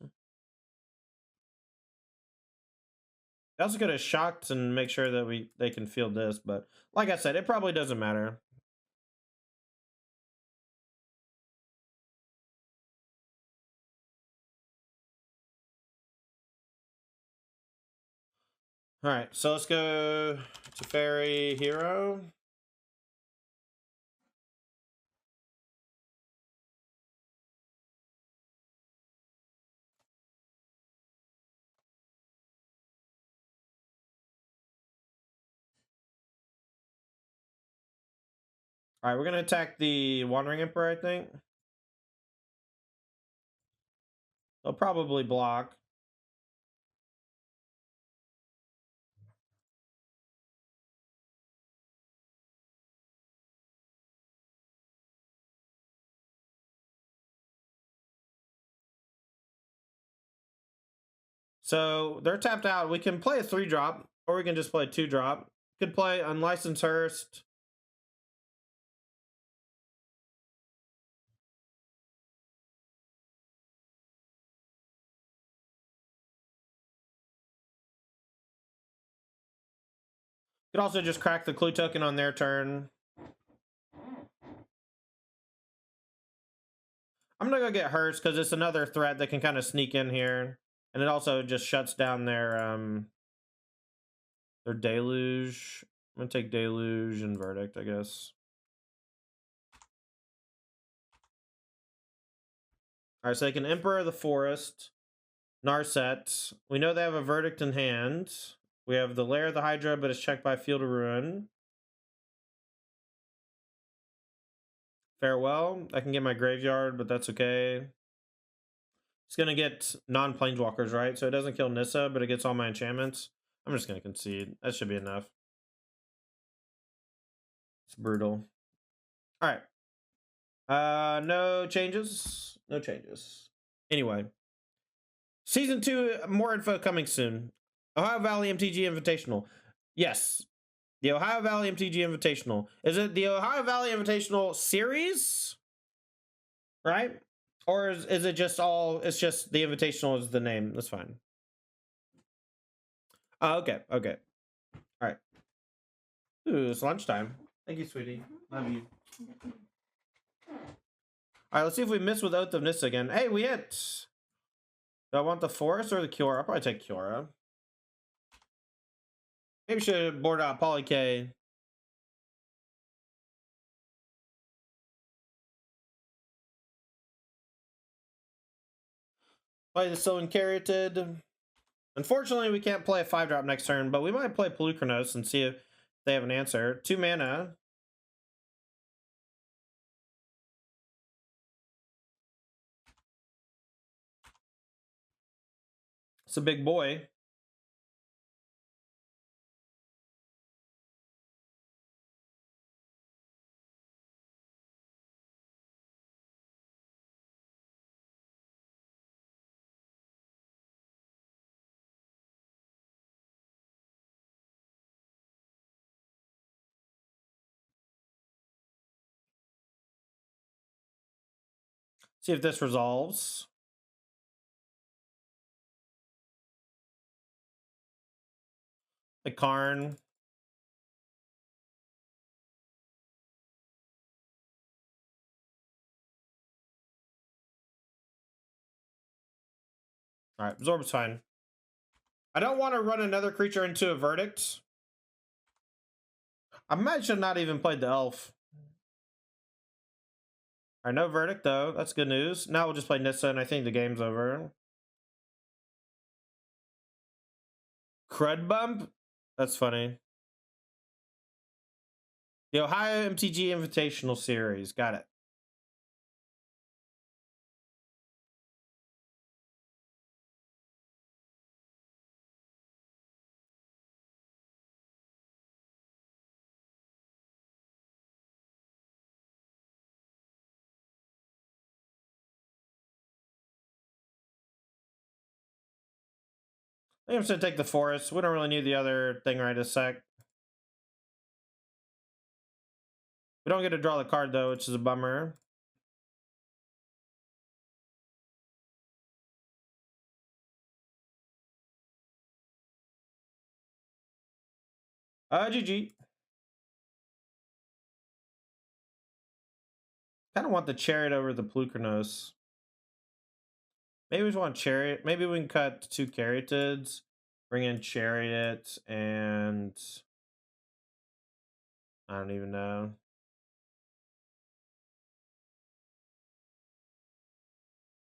They also could have shocked and make sure that they can field this, but like I said, it probably doesn't matter. All right, so let's go to Fairy Hero. All right, we're gonna attack the Wandering Emperor, I think. They'll probably block. So they're tapped out. We can play a 3-drop, or we can just play a 2-drop. Could play Unlicensed Hearst. Could also just crack the clue token on their turn. I'm gonna go get Hearst because it's another threat that can kind of sneak in here, and it also just shuts down their Deluge. I'm gonna take Deluge and Verdict, I guess. All right, so they can Emperor of the Forest, Narset. We know they have a Verdict in hand. We have the Lair of the Hydra, but it's checked by Field of Ruin. Farewell. I can get my graveyard, but that's okay. It's gonna get non-planeswalkers, right? So it doesn't kill Nissa, but it gets all my enchantments. I'm just gonna concede. That should be enough. It's brutal. All right. No changes. No changes. Anyway, season 2, more info coming soon. Ohio Valley MTG Invitational. Yes, the Ohio Valley MTG Invitational. Is it the Ohio Valley Invitational series? Right? Or is it just all, it's just the Invitational is the name. That's fine. Okay, okay. All right. Ooh, it's lunchtime. Thank you, sweetie. Love you. All right, let's see if we miss with Oath of Nissa again. Hey, we hit. Do I want the Forest or the Kiora? I'll probably take Kiora. Maybe we should board out Poly K. Play the Sylvan Caryatid. Unfortunately, we can't play a 5-drop next turn, but we might play Polukranos and see if they have an answer. 2 mana. It's a big boy. See if this resolves. The Karn. All right, Absorb is fine. I don't want to run another creature into a Verdict. I might should not even played the Elf. All right, no Verdict though. That's good news. Now we'll just play Nissa, and I think the game's over. Crud Bump? That's funny. The Ohio MTG Invitational Series. Got it. I think I'm just gonna take the Forest. We don't really need the other thing right a sec. We don't get to draw the card though, which is a bummer. GG. Kind of want the Chariot over the Polukranos. Maybe we just want Chariot. Maybe we can cut 2 Caryatids, bring in Chariot, and I don't even know.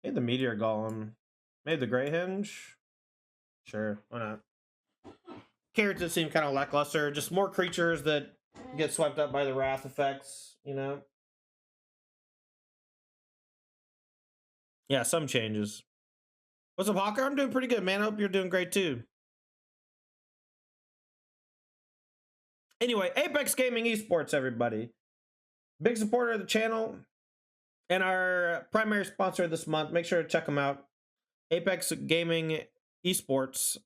Maybe the Meteor Golem. Maybe the Great Henge. Sure, why not? Caryatids seem kind of lackluster. Just more creatures that get swept up by the wrath effects, you know? Yeah, some changes. What's up, Hawker? I'm doing pretty good, man. I hope you're doing great too. Anyway, Apex Gaming Esports, everybody. Big supporter of the channel and our primary sponsor this month. Make sure to check them out. Apex Gaming Esports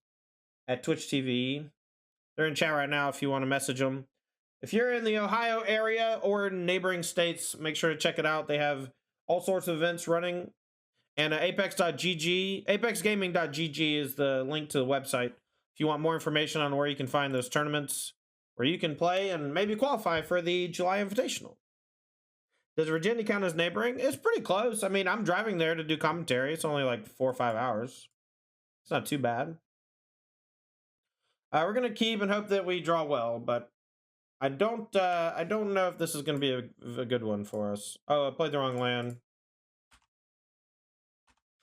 at Twitch TV. They're in chat right now if you want to message them. If you're in the Ohio area or neighboring states, make sure to check it out. They have all sorts of events running. And apex.gg, apexgaming.gg is the link to the website. If you want more information on where you can find those tournaments, where you can play and maybe qualify for the July Invitational. Does Virginia count as neighboring? It's pretty close. I mean, I'm driving there to do commentary. It's only like 4 or 5 hours. It's not too bad. We're gonna keep and hope that we draw well, but I don't know if this is gonna be a good one for us. Oh, I played the wrong land.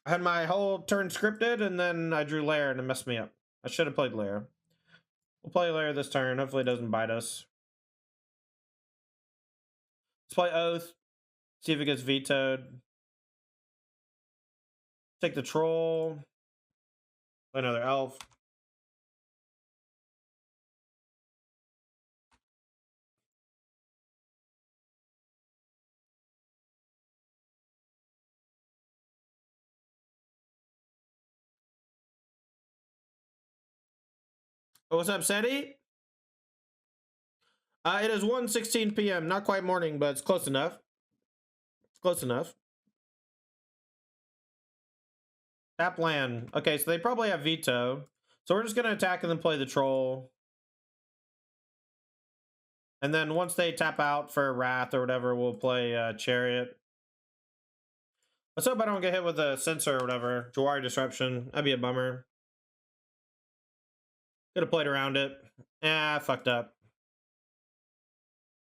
I had my whole turn scripted, and then I drew Lair, and it messed me up. I should have played Lair. We'll play Lair this turn. Hopefully it doesn't bite us. Let's play Oath. See if it gets vetoed. Take the Troll. Play another Elf. Oh, what's up, Seti? It is 1:16 p.m. Not quite morning, but it's close enough. It's close enough. Tap land. Okay, so they probably have veto. So we're just going to attack and then play the Troll. And then once they tap out for Wrath or whatever, we'll play Chariot. Let's hope I don't get hit with a Censor or whatever. Jawari Disruption. That'd be a bummer. Could have played around it. I fucked up.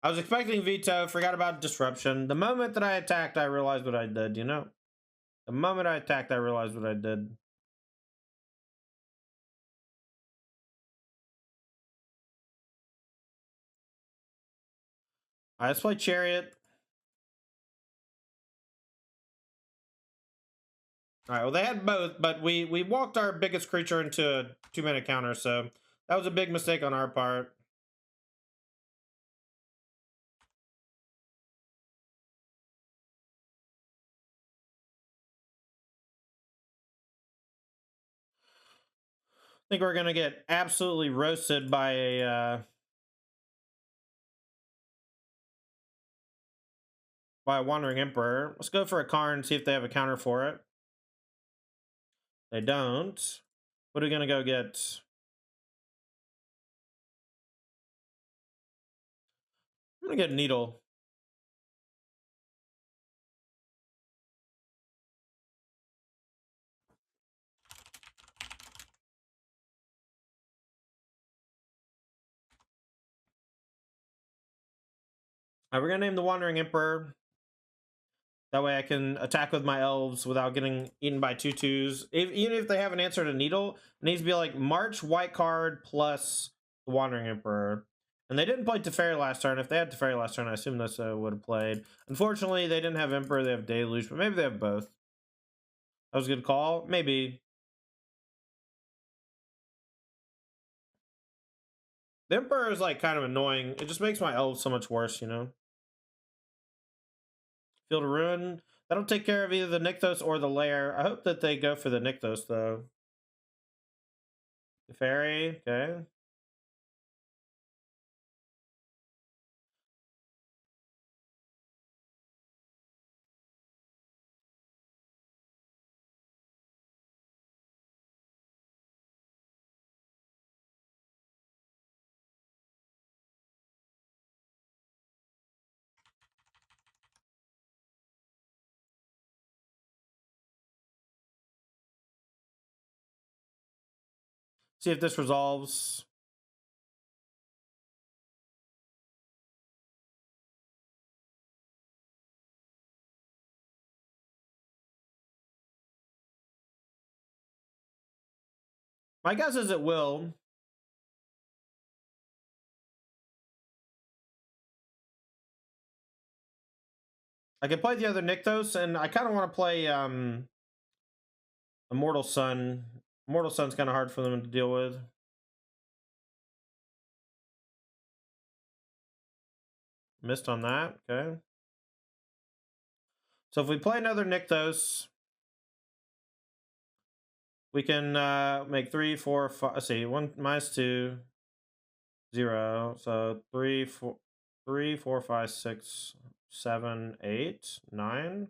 I was expecting veto, forgot about disruption. The moment that I attacked, I realized what I did, you know? The moment I attacked, I realized what I did. Alright, let's play Chariot. Alright, well they had both, but we walked our biggest creature into a 2-mana counter, so that was a big mistake on our part. I think we're gonna get absolutely roasted by a Wandering Emperor. Let's go for a Karn and see if they have a counter for it. They don't. What are we gonna go get? I'm gonna get Needle. Alright, we're gonna name the Wandering Emperor. That way I can attack with my elves without getting eaten by 2/2s. Even if they have an answer to Needle, it needs to be like March white card plus the Wandering Emperor. And they didn't play Teferi last turn. If they had Teferi last turn, I assume this would have played. Unfortunately, they didn't have Emperor, they have Deluge, but maybe they have both. That was a good call. Maybe. The Emperor is like kind of annoying. It just makes my elves so much worse, you know? Field of Ruin. That'll take care of either the Nykthos or the Lair. I hope that they go for the Nykthos, though. The Fairy, okay. See if this resolves. My guess is it will. I can play the other Nykthos, and I kind of want to play Immortal Sun. Immortal Sun's kind of hard for them to deal with. Missed on that, okay. So if we play another Nykthos, we can make 3, 4, 5. Let's see, 1 minus 2, 0. So 3, 4, 5, 6, 7, 8, 9.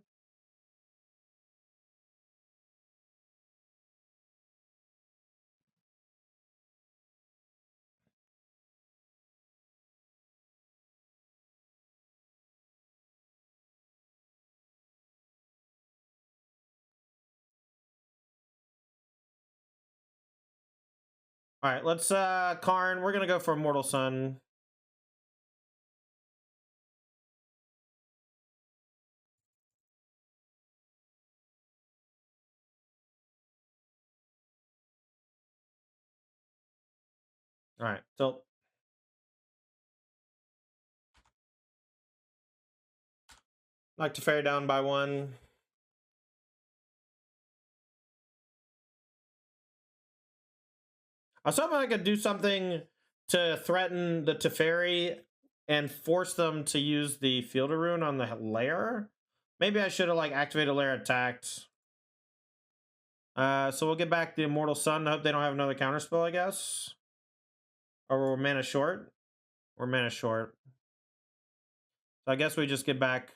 All right, let's Karn. We're gonna go for Immortal Sun. All right, so like to ferry down by 1. I was hoping I could do something to threaten the Teferi and force them to use the Field of Ruin on the Lair. Maybe I should have like activated Lair attacked. So we'll get back the Immortal Sun. I hope they don't have another counterspell, I guess. Or we're mana short. We're mana short. So I guess we just get back.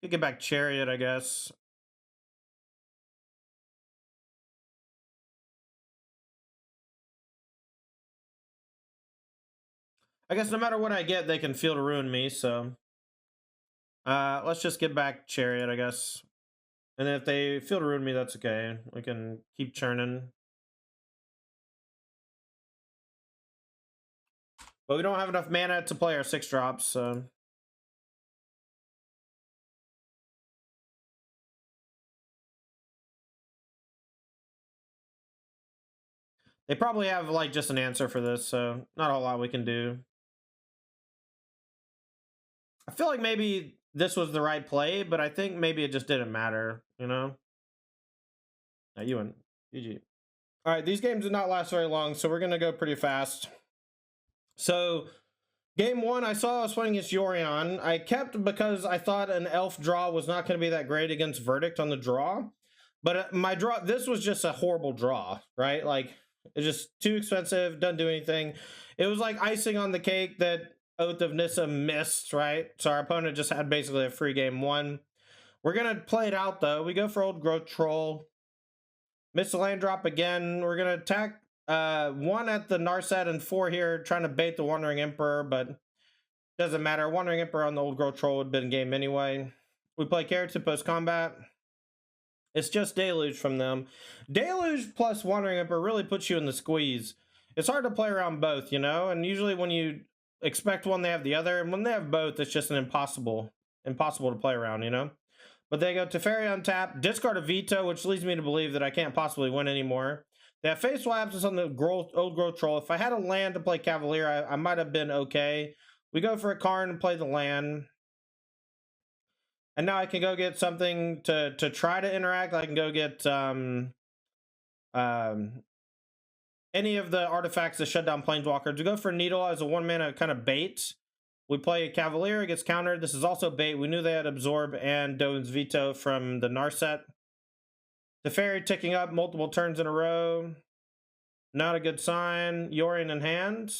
We get back Chariot, I guess. I guess no matter what I get, they can Field of Ruin me, so. Let's just get back Chariot, I guess. And then if they Field of Ruin me, that's okay. We can keep churning. But we don't have enough mana to play our 6 drops, so. They probably have like just an answer for this, so not a whole lot we can do. I feel like maybe this was the right play, but I think maybe it just didn't matter, you know? You win. GG. All right, these games did not last very long, so we're going to go pretty fast. So, game 1, I saw I was playing against Yorion. I kept because I thought an elf draw was not going to be that great against Verdict on the draw. But my draw, this was just a horrible draw, right? Like, it's just too expensive, doesn't do anything. It was like icing on the cake that Oath of Nissa missed, right? So our opponent just had basically a free game 1. We're going to play it out, though. We go for Old Growth Troll. Miss the land drop again. We're going to attack 1 at the Narset and 4 here, trying to bait the Wandering Emperor, but doesn't matter. Wandering Emperor on the Old Growth Troll would have been game anyway. We play Caryatid post-combat. It's just Deluge from them. Deluge plus Wandering Emperor really puts you in the squeeze. It's hard to play around both, you know? And usually when you expect one, they have the other. And when they have both, it's just an impossible to play around, you know? But they go Teferi on tap, discard a veto, which leads me to believe that I can't possibly win anymore. They have Faceful Absence on the Old Growth Troll. If I had a land to play Cavalier, I might have been okay. We go for a Karn and play the land. And now I can go get something to try to interact. I can go get any of the artifacts that shut down Planeswalker. To go for Needle as a 1-mana kind of bait. We play a Cavalier, it gets countered. This is also bait. We knew they had Absorb and Doan's Veto from the Narset. The Fairy ticking up multiple turns in a row. Not a good sign. Yorion in hand.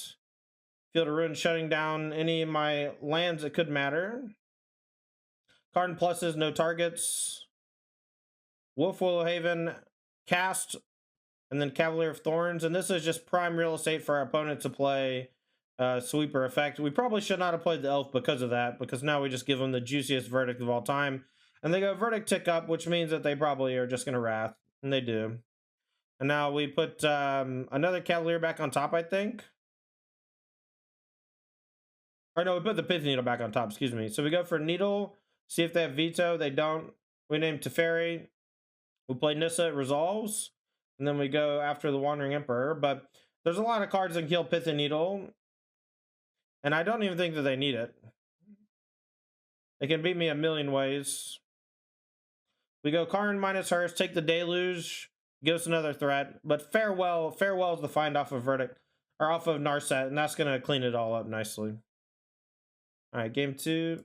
Field of Ruin shutting down any of my lands that could matter. Karn pluses, no targets. Wolfwillow Haven, cast, and then Cavalier of Thorns. And this is just prime real estate for our opponent to play Sweeper effect. We probably should not have played the Elf because of that, because now we just give them the juiciest Verdict of all time. And they go Verdict tick up, which means that they probably are just going to Wrath. And they do. And now we put another Cavalier back on top, I think. Or no, we put the Pithing Needle back on top, excuse me. So we go for Needle, see if they have Veto. They don't. We name Teferi. We play Nissa, it resolves. And then we go after the Wandering Emperor. But there's a lot of cards that can kill Pithing Needle. And I don't even think that they need it. They can beat me a million ways. We go Karn minus Hearse, take the Deluge, give us another threat. But Farewell is the find off of Verdict, or off of Narset, and that's going to clean it all up nicely. All right, game 2.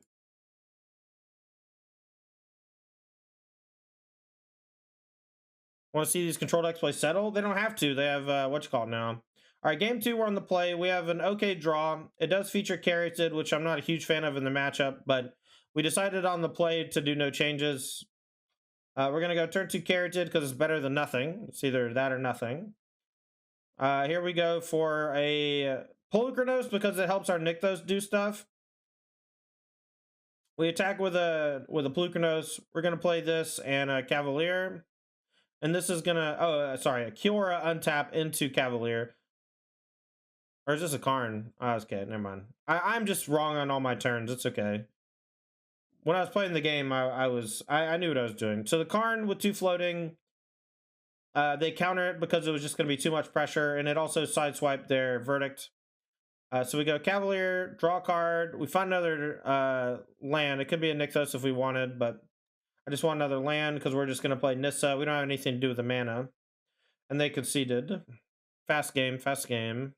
Want to see these control decks play Settle? They don't have to. They have, now. All right, game 2, we're on the play. We have an okay draw. It does feature Caryatid, which I'm not a huge fan of in the matchup, but we decided on the play to do no changes. We're going to go turn 2 Caryatid because it's better than nothing. It's either that or nothing. Here we go for a Polukranos because it helps our Nykthos do stuff. We attack with a Polukranos. We're going to play this and a Cavalier. And this is going to... a Kiora untap into Cavalier. Or is this a Karn? Oh, okay, never mind. I'm just wrong on all my turns. It's okay. When I was playing the game, I knew what I was doing. So the Karn with 2 floating. They counter it because it was just going to be too much pressure, and it also sideswiped their verdict. So we go Cavalier, draw a card. We find another land. It could be a Nykthos if we wanted, but I just want another land because we're just going to play Nissa. We don't have anything to do with the mana. And they conceded. Fast game, fast game.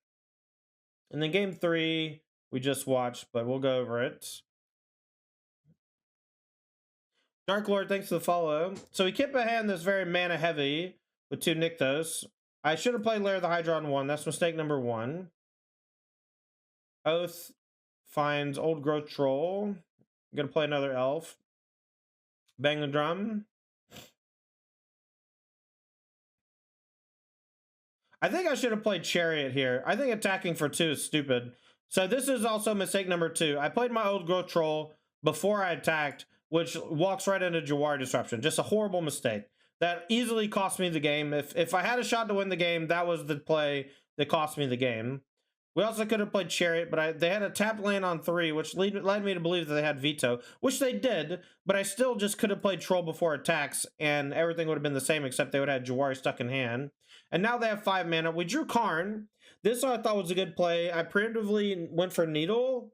And then game 3, we just watched, but we'll go over it. Dark Lord, thanks for the follow. So we kept a hand that's very mana heavy with 2 Nykthos. I should have played Lair the Hydra on 1. That's mistake number 1. Oath finds Old Growth Troll. I'm going to play another elf. Bang the drum. I think I should have played Chariot here. I think attacking for 2 is stupid. So this is also mistake number 2. I played my Old Growth Troll before I attacked, which walks right into Jawar Disruption. Just a horrible mistake. That easily cost me the game. If I had a shot to win the game, that was the play that cost me the game. We also could have played Chariot, but they had a tapped land on 3, which led me to believe that they had veto, which they did, but I still just could have played Troll before attacks, and everything would have been the same, except they would have had Jawari stuck in hand. And now they have 5 mana. We drew Karn. This I thought was a good play. I preemptively went for Needle,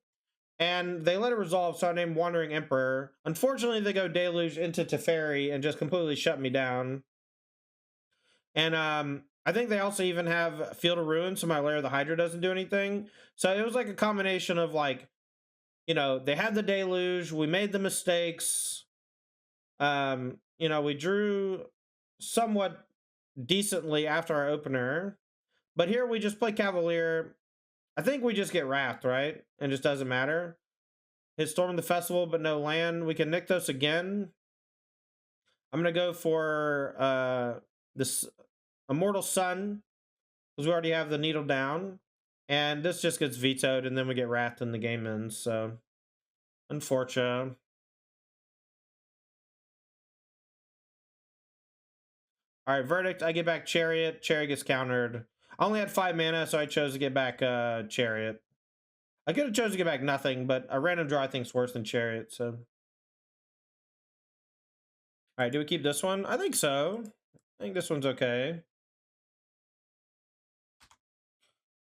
and they let it resolve, so I named Wandering Emperor. Unfortunately, they go Deluge into Teferi and just completely shut me down. And I think they also even have Field of Ruin, so my Lair of the Hydra doesn't do anything. So it was like a combination of, like, you know, they had the Deluge, we made the mistakes. You know, we drew somewhat decently after our opener. But here we just play Cavalier. I think we just get Wrath, right? And it just doesn't matter. Hit Storm the Festival, but no land. We can Nykthos again. I'm going to go for this Immortal Sun, because we already have the Needle down. And this just gets vetoed, and then we get Wrath and the game ends. So, unfortunate. All right, verdict. I get back Chariot. Chariot gets countered. I only had 5 mana, so I chose to get back Chariot. I could have chosen to get back nothing, but a random draw I think is worse than Chariot. So, all right, do we keep this one? I think so. I think this one's okay.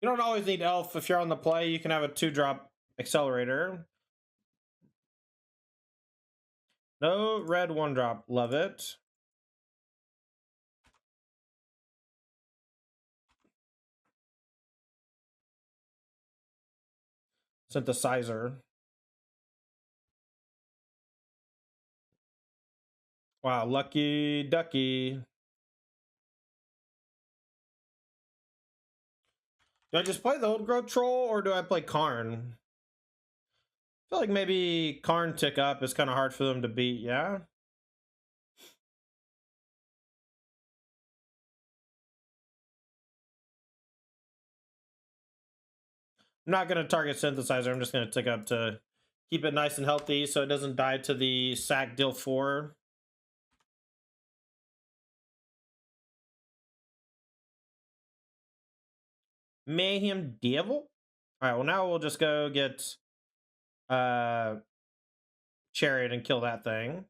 You don't always need Elf. If you're on the play, you can have a 2-drop Accelerator. No red 1-drop. Love it. Synthesizer. Wow, lucky ducky. Do I just play the Old Growth Troll, or do I play Karn? I feel like maybe Karn tick up is kind of hard for them to beat, yeah? I'm not going to target Synthesizer. I'm just going to tick up to keep it nice and healthy so it doesn't die to the sack deal 4. Mayhem Devil? Alright, well now we'll just go get Chariot and kill that thing.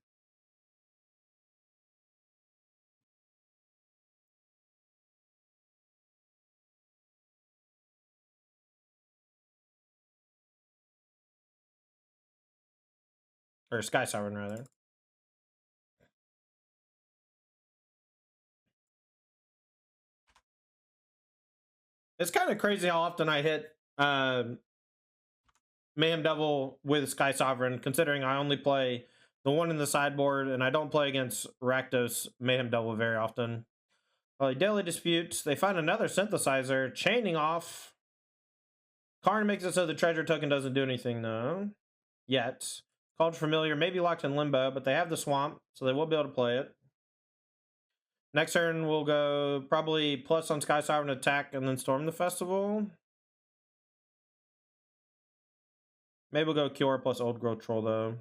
Or Skysovereign, rather. It's kind of crazy how often I hit Mayhem Devil with Skysovereign, considering I only play the one in the sideboard, and I don't play against Rakdos Mayhem Devil very often. Daily Disputes. They find another Synthesizer. Chaining off. Karn makes it so the treasure token doesn't do anything, though. Yet. Called Familiar. Maybe locked in Limbo, but they have the Swamp, so they will be able to play it. Next turn, we'll go probably plus on Skysovereign attack and then Storm the Festival. Maybe we'll go Kiora plus Old Growth Troll, though.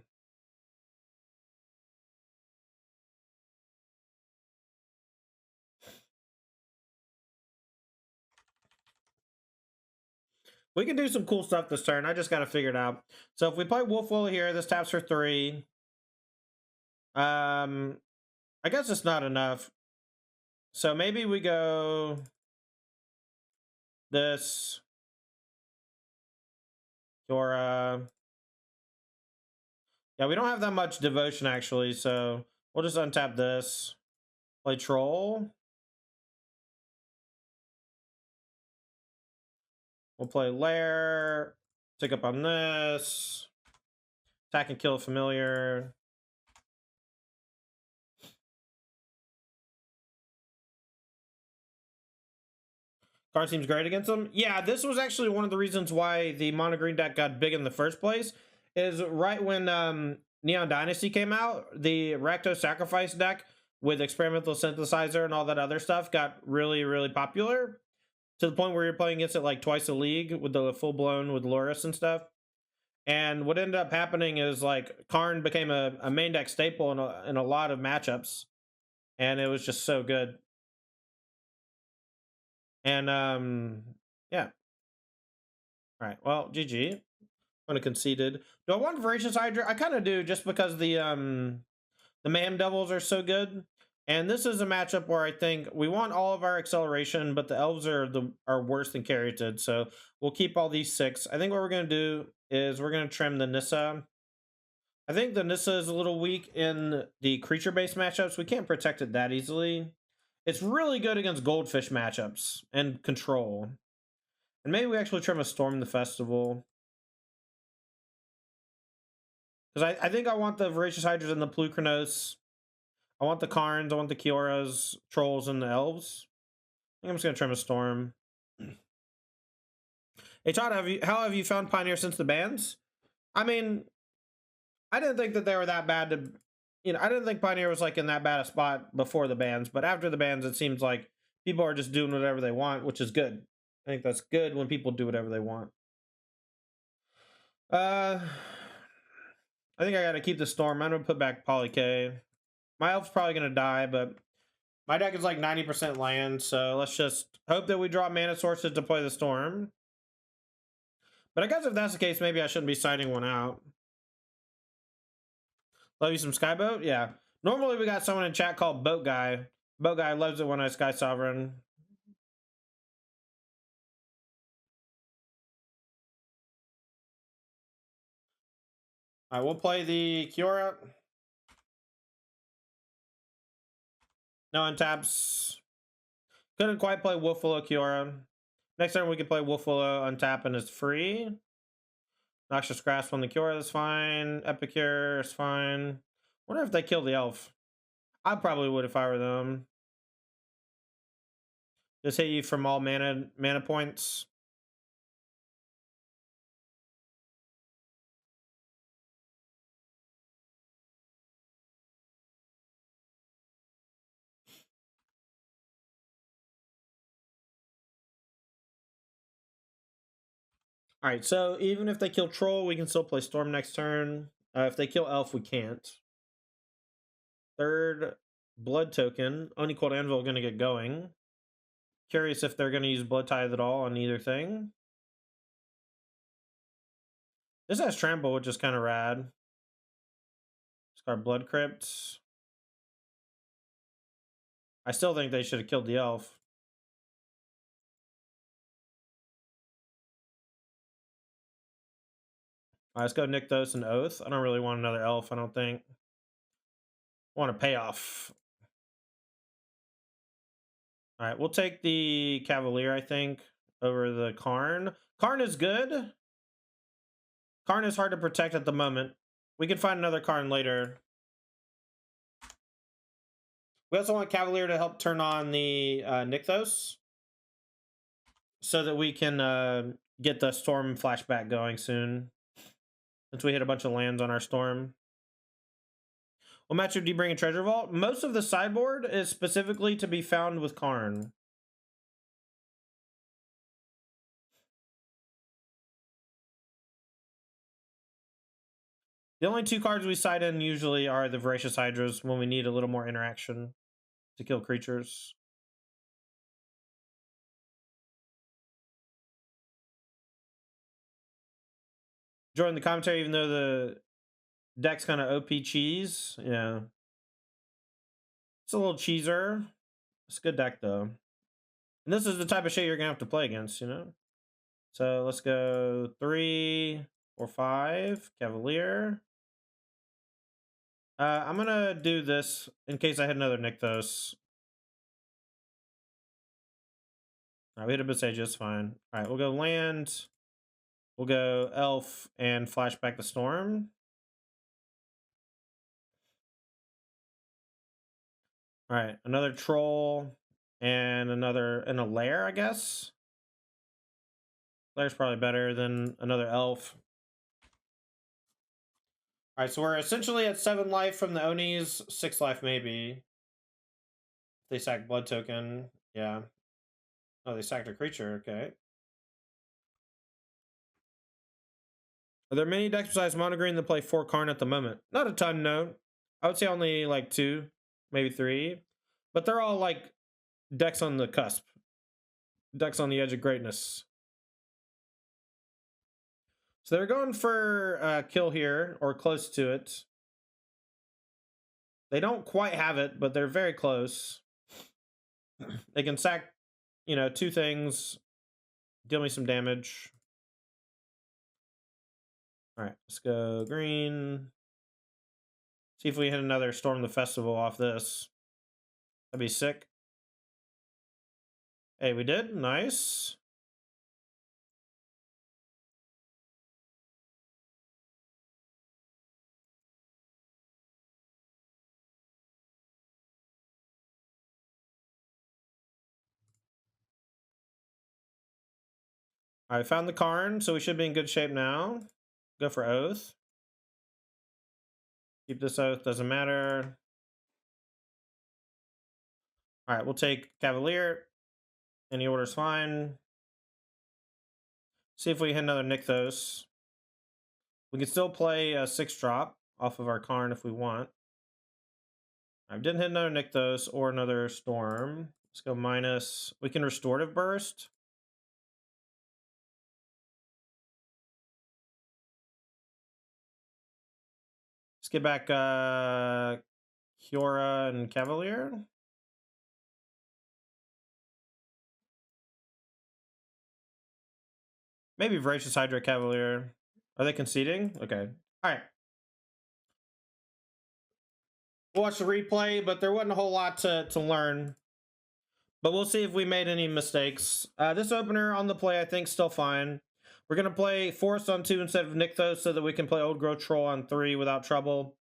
We can do some cool stuff this turn. I just got to figure it out. So if we play Wolfwillow here, this taps for 3. I guess it's not enough. So maybe we go this. Kiora. Yeah, we don't have that much devotion actually, so we'll just untap this. Play troll. We'll play Lair. Take up on this. Attack and kill a familiar. Karn seems great against them. Yeah, this was actually one of the reasons why the mono green deck got big in the first place. Is right when Neon Dynasty came out, the Rakdos Sacrifice deck with Experimental Synthesizer and all that other stuff got really, really popular. To the point where you're playing against it like twice a league with the full blown with Loris and stuff. And what ended up happening is like Karn became a main deck staple in a lot of matchups, and it was just so good. And yeah. All right. Well, GG. Kind of conceded. Do I want Voracious Hydra? I kind of do, just because the Man Devils are so good. And this is a matchup where I think we want all of our acceleration, but the elves are worse than Caryatid, so we'll keep all these 6. I think what we're gonna do is we're gonna trim the Nissa. I think the Nissa is a little weak in the creature-based matchups. We can't protect it that easily. It's really good against goldfish matchups and control. And maybe we actually trim a Storm the Festival. Because I think I want the Voracious Hydras and the Polukranos. I want the Karns, I want the Kioras, Trolls, and the Elves. I think I'm just going to trim a Storm. Hey Todd, how have you found Pioneer since the bans? I mean, I didn't think that they were that bad to... I didn't think Pioneer was like in that bad a spot before the bans, but after the bans, it seems like people are just doing whatever they want, which is good. I think that's good when people do whatever they want. I think I got to keep the Storm. I'm going to put back Poly K. My elf's probably going to die, but my deck is like 90% land, so let's just hope that we draw mana sources to play the Storm. But I guess if that's the case, maybe I shouldn't be siding one out. Love you some Skyboat? Yeah. Normally we got someone in chat called Boat Guy. Boat Guy loves it when I Skysovereign. Alright, we'll play the Kiora. No untaps. Couldn't quite play Wolfwillow Kiora. Next turn we can play Wolfwillow, untap, and it's free. Noxious Grasp on the Kiora, that's fine. Epicure is fine. Wonder if they kill the elf. I probably would if I were them. Just hit you from all mana points. All right, so even if they kill Troll, we can still play Storm next turn. If they kill Elf, we can't. Third Blood token. Unequaled Anvil going to get going. Curious if they're going to use Blood Tithe at all on either thing. This has Trample, which is kind of rad. Scar Blood Crypt. I still think they should have killed the Elf. All right, let's go Nykthos and Oath. I don't really want another Elf, I don't think. I want a payoff. All right, we'll take the Cavalier, I think, over the Karn. Karn is good. Karn is hard to protect at the moment. We can find another Karn later. We also want Cavalier to help turn on the Nykthos, so that we can get the Storm flashback going soon, since we hit a bunch of lands on our Storm. What matchup do you bring in Treasure Vault? Most of the sideboard is specifically to be found with Karn. The only 2 cards we side in usually are the Voracious Hydras when we need a little more interaction to kill creatures. Join the commentary even though the deck's kind of OP cheese. Yeah. It's a little cheeser. It's a good deck though. And this is the type of shit you're gonna have to play against, you know? So let's go 3 or 5. Cavalier. I'm gonna do this in case I hit another Nykthos. Alright, we hit a Boseiju, it's fine. Alright, we'll go land. We'll go elf and flashback the storm. Alright, another troll and a lair, I guess. Lair's probably better than another elf. Alright, so we're essentially at 7 life from the Onis, 6 life maybe. They sack blood token, yeah. Oh, they sacked a creature, okay. Are there many decks besides Mono Green that play 4 Karn at the moment? Not a ton, no. I would say only like 2, maybe 3. But they're all like decks on the cusp. Decks on the edge of greatness. So they're going for kill here, or close to it. They don't quite have it, but they're very close. They can sack, you know, 2 things, deal me some damage. Alright, let's go green. See if we hit another Storm the Festival off this. That'd be sick. Hey, we did. Nice. I found the Karn, so we should be in good shape now. Go for Oath. Keep this Oath, doesn't matter. Alright, we'll take Cavalier. Any order's fine. See if we hit another Nykthos. We can still play a 6-drop off of our Karn if we want. I didn't hit another Nykthos or another Storm. Let's go minus. We can Restorative Burst. Let's get back Kiora and Cavalier. Maybe Voracious Hydra Cavalier. Are they conceding? Okay. Alright. We'll watch the replay, but there wasn't a whole lot to learn. But we'll see if we made any mistakes. This opener on the play, I think, still fine. We're going to play Forest on 2 instead of Nykthos so that we can play Old Growth Troll on 3 without trouble.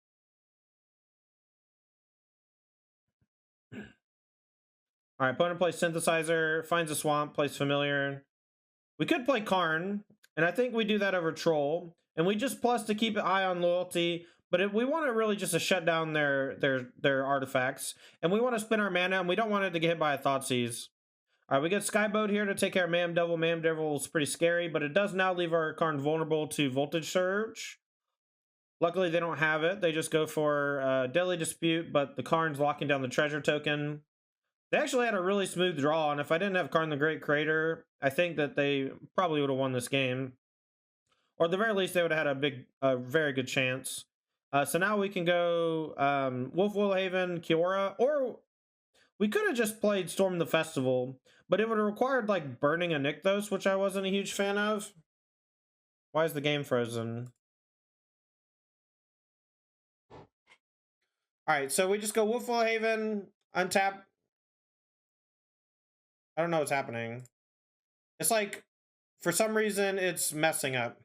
Alright, opponent plays Synthesizer, finds a swamp, plays Familiar. We could play Karn, and I think we do that over Troll. And we just plus to keep an eye on loyalty, but we want to really just to shut down their artifacts. And we want to spend our mana, and we don't want it to get hit by a Thoughtseize. Alright, we get Skyboat here to take care of Mam Devil. Mam Devil is pretty scary, but it does now leave our Karn vulnerable to Voltage Surge. Luckily, they don't have it. They just go for Deadly Dispute, but the Karn's locking down the treasure token. They actually had a really smooth draw, and if I didn't have Karn the Great Creator, I think that they probably would have won this game. Or at the very least, they would have had a very good chance. So now we can go Wolfwillow Haven, Kiora, or we could have just played Storm the Festival, but it would have required like burning a Nykthos, which I wasn't a huge fan of. Why is the game frozen? Alright, so we just go Wolfwillow Haven, untap. I don't know what's happening. It's like, for some reason, it's messing up.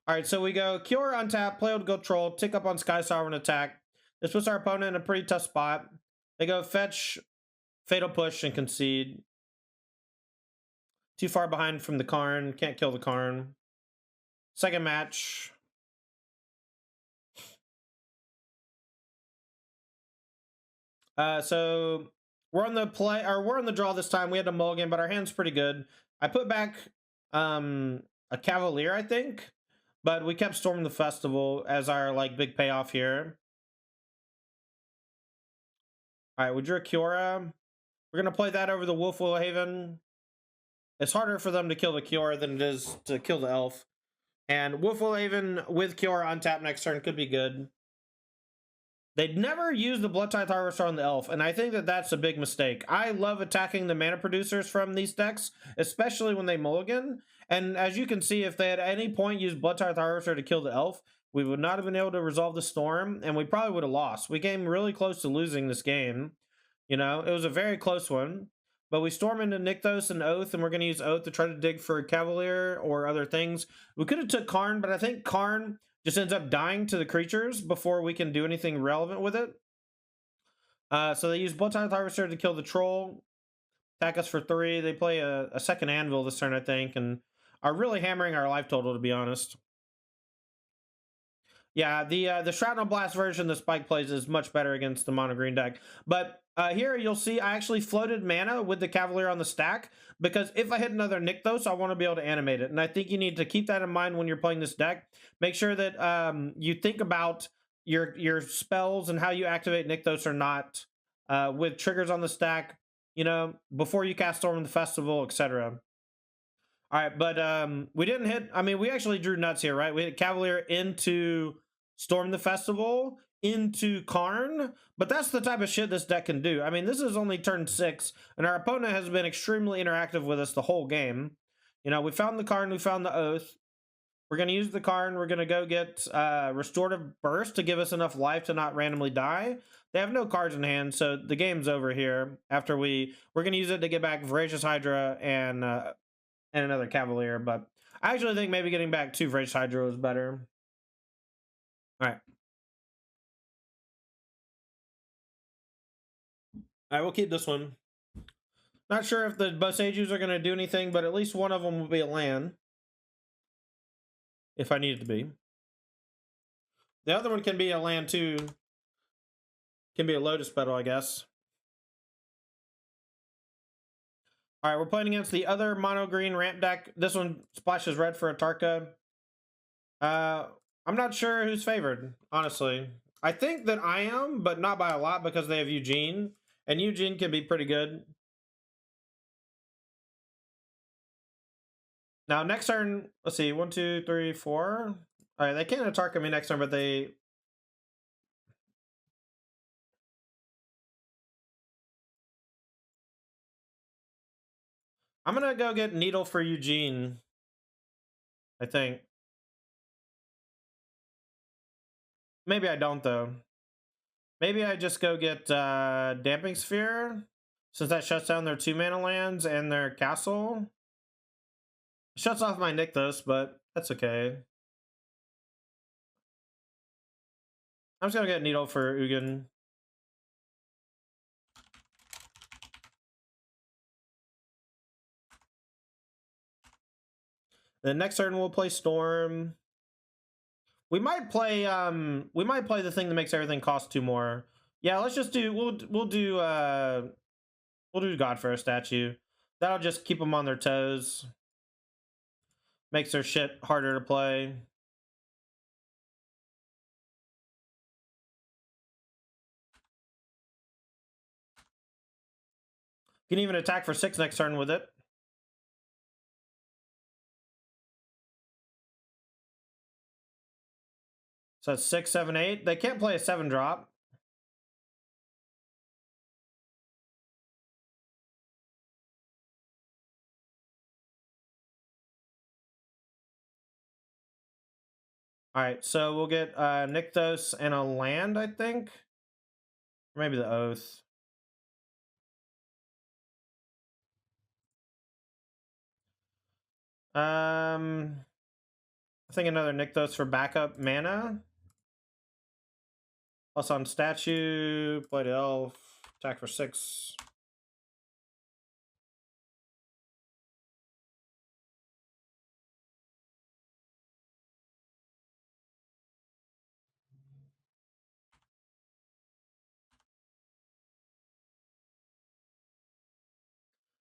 Alright, so we go Kiora untap, play Old Growth Troll, tick up on Skysovereign attack. This puts our opponent in a pretty tough spot. They go fetch, Fatal Push, and concede. Too far behind from the Karn, can't kill the Karn. Second match. So we're on the draw this time. We had a mulligan, but our hand's pretty good. I put back a Cavalier, I think, but we kept Storm the Festival as our like big payoff here. All right, we drew a Kiora. We're gonna play that over the Wolfwillow Haven. It's harder for them to kill the Kiora than it is to kill the elf. And Wolfwillow Haven with Kiora untap next turn could be good. They'd never use the Blood-Tithe Harvester on the elf, and I think that that's a big mistake. I love attacking the mana producers from these decks, especially when they mulligan. And as you can see, if they at any point used Blood-Tithe Harvester to kill the elf, we would not have been able to resolve the storm, and we probably would have lost. We came really close to losing this game. You know, it was a very close one. But we storm into Nykthos and Oath, and we're going to use Oath to try to dig for Cavalier or other things. We could have took Karn, but I think Karn just ends up dying to the creatures before we can do anything relevant with it. So they use Blood-Tithe Harvester to kill the troll, attack us for 3. They play a second anvil this turn, I think, and are really hammering our life total, to be honest. Yeah, the Shrapnel Blast version the Spike plays is much better against the mono green deck. But here you'll see I actually floated mana with the Cavalier on the stack, because if I hit another Nykthos, I want to be able to animate it. And I think you need to keep that in mind when you're playing this deck. Make sure that you think about your spells and how you activate Nykthos or not with triggers on the stack, you know, before you cast Storm of the Festival, etc. All right, but we didn't hit. I mean, we actually drew nuts here, right? We hit Cavalier into Storm the Festival, into Karn, but that's the type of shit this deck can do. I mean, this is only turn 6, and our opponent has been extremely interactive with us the whole game. You know, we found the Karn, we found the Oath. We're going to use the Karn. We're going to go get Restorative Burst to give us enough life to not randomly die. They have no cards in hand, so the game's over here. After we're going to use it to get back Voracious Hydra and another Cavalier, but I actually think maybe getting back 2 Voracious Hydra is better. All right. All right, we'll keep this one. Not sure if the Boseijus are going to do anything, but at least one of them will be a land. If I need it to be. The other one can be a land too. Can be a Lotus Petal, I guess. All right, we're playing against the other mono green ramp deck. This one splashes red for a Tarka. I'm not sure who's favored, honestly. I think that I am, but not by a lot because they have Eugene. And Eugene can be pretty good. Now, next turn, let's see, 1, 2, 3, 4. All right, they can't attack me next turn, but they... I'm gonna go get Needle for Eugene, I think. Maybe I don't, though. Maybe I just go get Damping Sphere, since that shuts down their 2-mana lands and their castle. Shuts off my Nykthos, but that's okay. I'm just gonna get Needle for Ugin. Then next turn we'll play Storm. We might play the thing that makes everything cost 2 more. Yeah, let's just do we'll do God-Pharaoh statue. That'll just keep them on their toes. Makes their shit harder to play. You can even attack for 6 next turn with it. So that's 6, 7, 8. They can't play a 7-drop. All right, so we'll get Nykthos and a land, I think. Or maybe the Oath. I think another Nykthos for backup mana. Plus on statue, play the elf, attack for 6.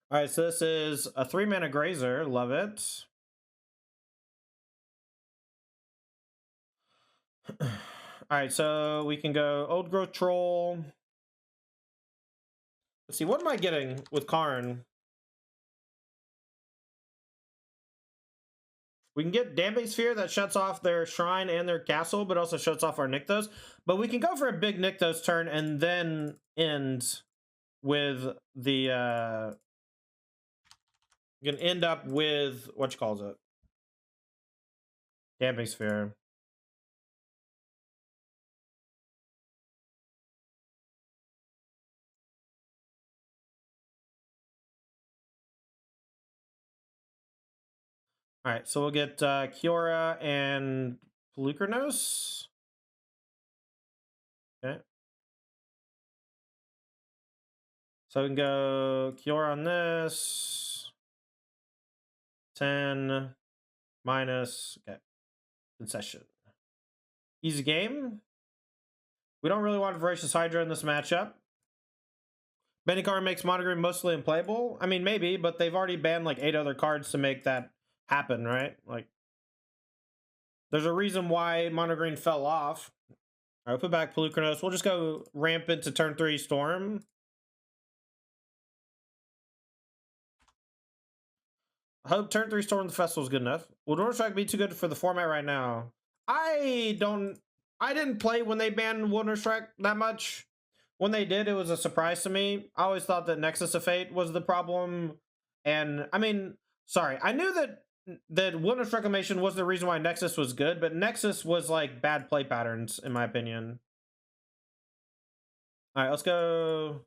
All right, so this is a 3-mana Grazer. Love it. All right, so we can go Old Growth Troll. Let's see, what am I getting with Karn? We can get Damping Sphere that shuts off their shrine and their castle, but also shuts off our Nykthos. But we can go for a big Nykthos turn and then end with the you can end up with what you calls it, Damping Sphere. All right, so we'll get Kiora and Polukranos. Okay. So we can go Kiora on this. 10 minus. Okay. Concession. Easy game. We don't really want Voracious Hydra in this matchup. Karn makes Monogreen mostly unplayable. I mean, maybe, but they've already banned like 8 other cards to make that happen, right? Like, there's a reason why Monogreen fell off. All right, put back Polukranos. We'll just go ramp into turn 3 Storm. I hope turn 3 Storm the Festival is good enough. Will Wonder Strike be too good for the format right now? I didn't play when they banned Wonder Strike that much. When they did, it was a surprise to me. I always thought that Nexus of Fate was the problem. And, I mean, sorry. I knew that Wilderness Reclamation was the reason why Nexus was good, but Nexus was, like, bad play patterns, in my opinion. Alright, let's go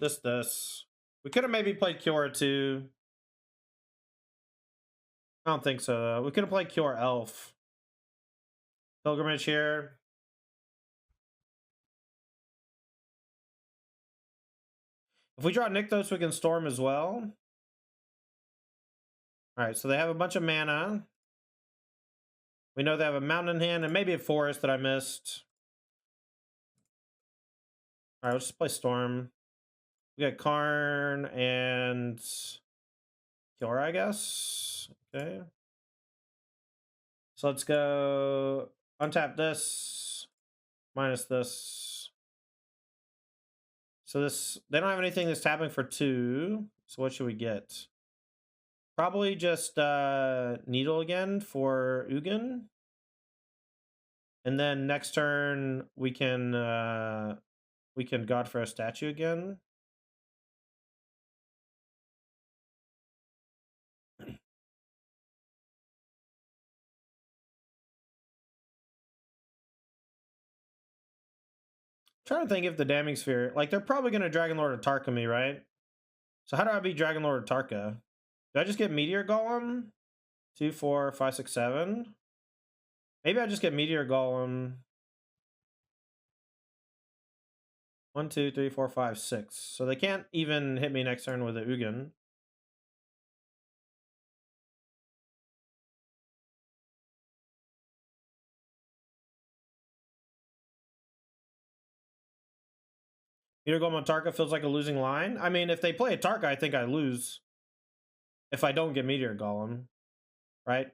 this. We could have maybe played Kiora, too. I don't think so, though. We could have played Kiora Elf. Pilgrimage here. If we draw Nykthos, we can Storm as well. Alright, so they have a bunch of mana. We know they have a mountain in hand and maybe a forest that I missed. Alright, let's just play Storm. We got Karn and Kiora, I guess. Okay. So let's go untap this, minus this. So this, they don't have anything that's tapping for 2. So what should we get? Probably just Needle again for Ugin. And then next turn we can God-Pharaoh statue again. Trying to think if the Damning Sphere, like, they're probably going to Dragon Lord Atarka me, right? So how do I beat Dragon Lord Atarka? Do I just get Meteor Golem? 2, 4, 5, 6, 7. Maybe I just get Meteor Golem. 1, 2, 3, 4, 5, 6. So they can't even hit me next turn with a Ugin. Meteor Golem Atarka feels like a losing line. I mean, if they play Atarka, I think I lose. If I don't get Meteor Golem, right?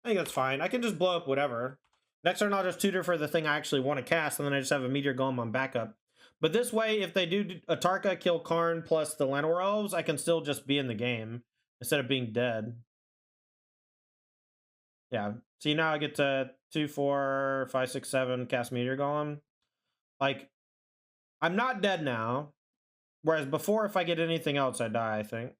I think that's fine. I can just blow up whatever. Next turn, I'll just tutor for the thing I actually want to cast, and then I just have a Meteor Golem on backup. But this way, if they do Atarka, kill Karn plus the Llanowar Elves, I can still just be in the game instead of being dead. Yeah. See, now I get to 2, 4, 5, 6, 7, cast Meteor Golem. Like, I'm not dead now. Whereas before, if I get anything else, I die, I think.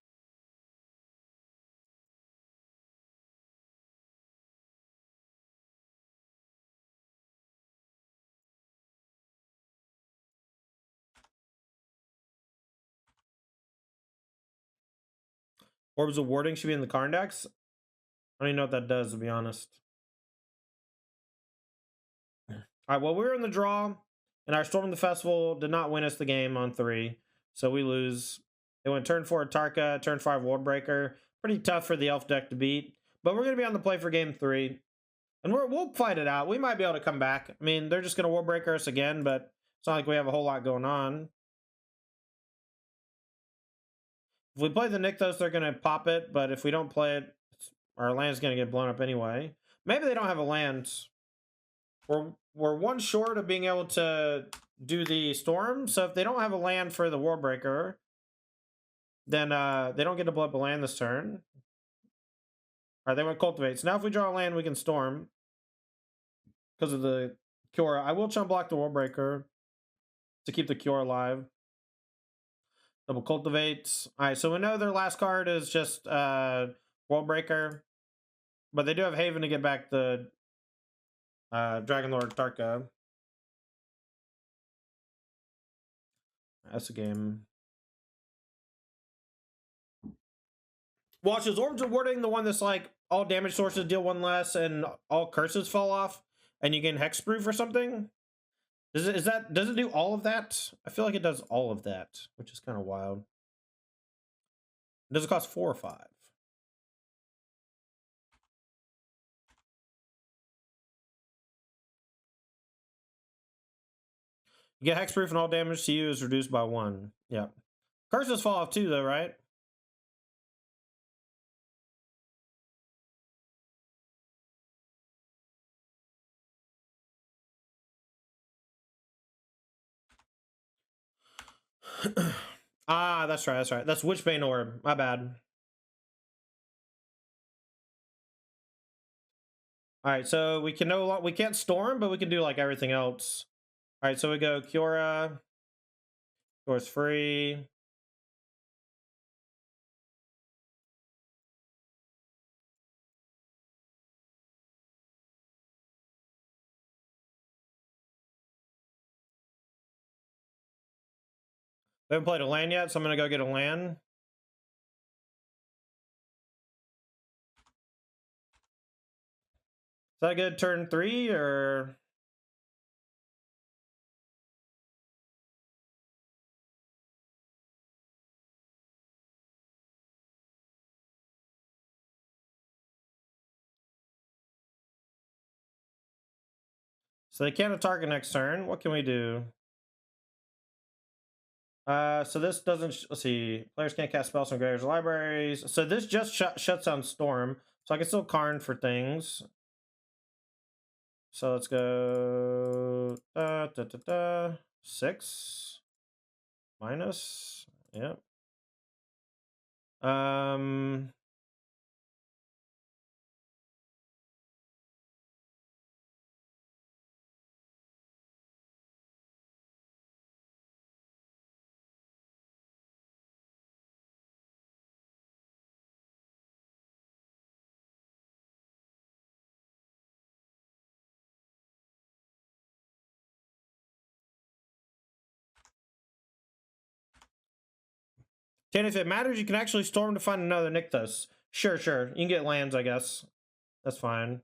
Orbs of Warding should be in the Karn decks. I don't even know what that does, to be honest. Alright, well, we were in the draw, and our Storm of the Festival did not win us the game on 3, so we lose. It went turn 4 Atarka, turn 5 Worldbreaker. Pretty tough for the Elf deck to beat, but we're going to be on the play for game 3. And we'll fight it out. We might be able to come back. I mean, they're just going to Worldbreaker us again, but it's not like we have a whole lot going on. If we play the Nykthos, they're going to pop it, but if we don't play it, our land's going to get blown up anyway. Maybe they don't have a land. We're one short of being able to do the Storm, so if they don't have a land for the Worldbreaker, then they don't get to blow up a land this turn. Alright, they went Cultivate. So now if we draw a land, we can Storm. Because of the Kiora. I will chump block the Worldbreaker to keep the Kiora alive. Double Cultivate. Alright, so we know their last card is just Worldbreaker. But they do have Haven to get back the Dragon Lord Tarka. That's a game. Watch, is Orbs rewarding the one that's like all damage sources deal one less and all curses fall off and you gain hexproof or something? Does it do all of that? I feel like it does all of that, which is kind of wild. Does it cost 4 or 5? You get hexproof and all damage to you is reduced by 1. Yeah. Curses fall off too, though, right? Ah, that's right, that's right. That's Witchbane Orb. My bad. Alright, so we can't Storm, but we can do like everything else. Alright, so we go Kiora. Kiora's free. We haven't played a land yet, so I'm gonna go get a land. Is that a good turn 3 or? So they can't target next turn. What can we do? So this doesn't. Let's see. Players can't cast spells from graveyards or libraries. So this just shuts down Storm. So I can still Karn for things. So let's go 6 minus. Yep. And if it matters, you can actually Storm to find another Nykthos. Sure. You can get lands, I guess. That's fine.